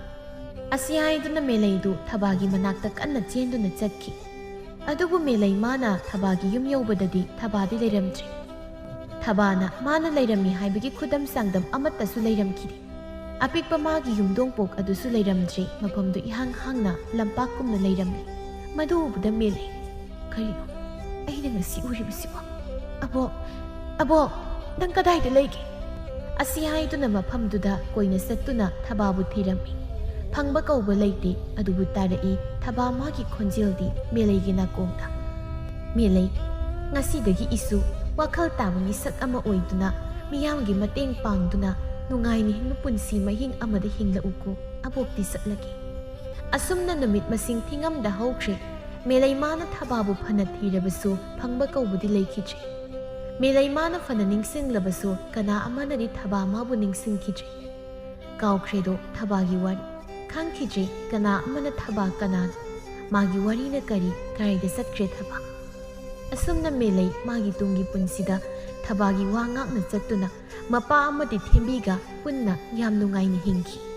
ꯑꯁꯤ ꯍꯥꯏꯗꯨꯅ ꯃꯦꯂꯩꯗꯨ ꯊꯕꯥꯒꯤ ꯃꯅꯥꯛꯇ ꯀꯟꯅ ꯆꯦꯟꯗꯨꯅ ꯆꯠꯈꯤ ꯑꯗꯨꯕꯨ ꯃꯦꯂꯩ ꯃꯥꯅ ꯊꯕꯥꯒꯤ ꯌꯨꯝ ꯌꯧꯕꯗꯗꯤ ꯊꯕꯥꯗꯤ ꯂꯩꯔꯝꯗ꯭ꯔꯤ ꯊꯕꯥꯅ ꯃꯥꯅ ꯂꯩꯔꯝꯃꯤ ꯍꯥꯏꯕꯒꯤ ꯈꯨꯗꯝ ꯆꯥꯡꯗꯝ ꯑꯃꯠꯇꯁꯨ ꯂꯩꯔꯝꯈꯤꯗꯦ ꯑꯄꯤꯛꯄ ꯃꯥꯒꯤ ꯌꯨꯝꯗꯣꯡꯄꯣꯛ ꯑꯗꯨꯁꯨ ꯂꯩꯔꯝꯗ꯭ꯔꯤ ꯃꯐꯝꯗꯨ ꯏꯍꯥꯡ ꯍꯥꯡꯅ ꯂꯝꯄꯥꯛꯀꯨꯝꯅ ꯂꯩꯔꯝꯃꯤ ꯃꯗꯨ ꯎꯕꯗ ꯃꯦꯂꯩ ꯀꯔꯤꯅꯣ ꯑꯩꯅ ꯉꯁꯤ ꯎꯔꯤꯕꯁꯤꯕꯣ ꯑꯕꯣꯛ ꯅꯪ ꯀꯗꯥꯏꯗ ꯂꯩꯒꯦ ꯑꯁꯤ ꯍꯥꯏꯗꯨꯅ ꯃꯐꯝꯗꯨꯗ ꯀꯣꯏꯅ ꯆꯠꯇꯨꯅ ꯊꯕꯥꯕꯨ ꯊꯤꯔꯝꯃꯤ ꯐꯪꯕ ꯀꯧꯕ ꯂꯩꯇꯦ ꯑꯗꯨꯕꯨ ꯇꯥꯔꯛꯏ ꯊꯕꯥ ꯃꯥꯒꯤ ꯈꯣꯟꯖꯦꯜꯗꯤ ꯃꯦꯂꯩꯒꯤ ꯅꯥꯀꯣꯡꯗ ꯃꯦꯂꯩ ꯉꯁꯤꯗꯒꯤ ꯏꯁꯨ ꯋꯥꯈꯜ ꯇꯥꯕ ꯃꯤꯁꯛ ꯑꯃ ꯑꯣꯏꯗꯨꯅ ꯃꯤꯌꯥꯝꯒꯤ ꯃꯇꯦꯡ ꯄꯥꯡꯗꯨꯅ ꯅꯨꯡꯉꯥꯏꯅ ꯍꯤꯡꯕ ꯄꯨꯟꯁꯤ ꯃꯍꯤꯡ ꯑꯃꯗ ꯍꯤꯡꯂꯛꯎꯀꯣ ꯑꯕꯣꯛꯇꯤ ꯆꯠꯂꯒꯦ ꯑꯁꯨꯝꯅ ꯅꯨꯃꯤꯠ ꯃꯁꯤꯡ ꯊꯤꯉꯝꯗ ꯍꯧꯈ꯭ꯔꯦ ꯃꯦꯂꯩ ꯃꯥꯅ ꯊꯕꯥꯕꯨ ꯐꯅ ꯊꯤꯔꯕꯁꯨ ꯐꯪꯕ ꯀꯧꯕꯗꯤ ꯂꯩꯈꯤꯗ꯭ꯔꯦ ꯃꯦꯂꯩ ꯃꯥꯅ ꯐꯅ ꯅꯤꯡꯁꯤꯡꯂꯕꯁꯨ ꯀꯅꯥ ꯑꯃꯅꯗꯤ ꯊꯕꯥ ꯃꯥꯕꯨ ꯅꯤꯡꯁꯤꯡꯈꯤꯗ꯭ꯔꯦ ꯀꯥꯎꯈ꯭ꯔꯦꯗꯣ ꯊꯕꯥꯒꯤ ꯋꯥꯔꯤ ꯈꯪꯈꯤꯗ꯭ꯔꯦ ꯀꯅꯥ ꯑꯃꯅ ꯊꯕꯥ ꯀꯅꯥꯅꯣ ꯃꯥꯒꯤ ꯋꯥꯔꯤꯅ ꯀꯔꯤ ꯀꯔꯥꯏꯗ ꯆꯠꯈ꯭ꯔꯦ ꯊꯕꯥ ꯑꯁꯨꯝꯅ ꯃꯦꯂꯩ ꯃꯥꯒꯤ ꯇꯨꯡꯒꯤ ꯄꯨꯟꯁꯤꯗ ꯊꯕꯥꯒꯤ ꯋꯥ ꯉꯥꯛꯅ ꯆꯠꯇꯨꯅ ꯃꯄꯥ ꯑꯃꯗꯤ ꯊꯦꯝꯕꯤꯒ ꯄꯨꯟꯅ ꯌꯥꯝ ꯅꯨꯡꯉꯥꯏꯅ ꯍꯤꯡꯈꯤ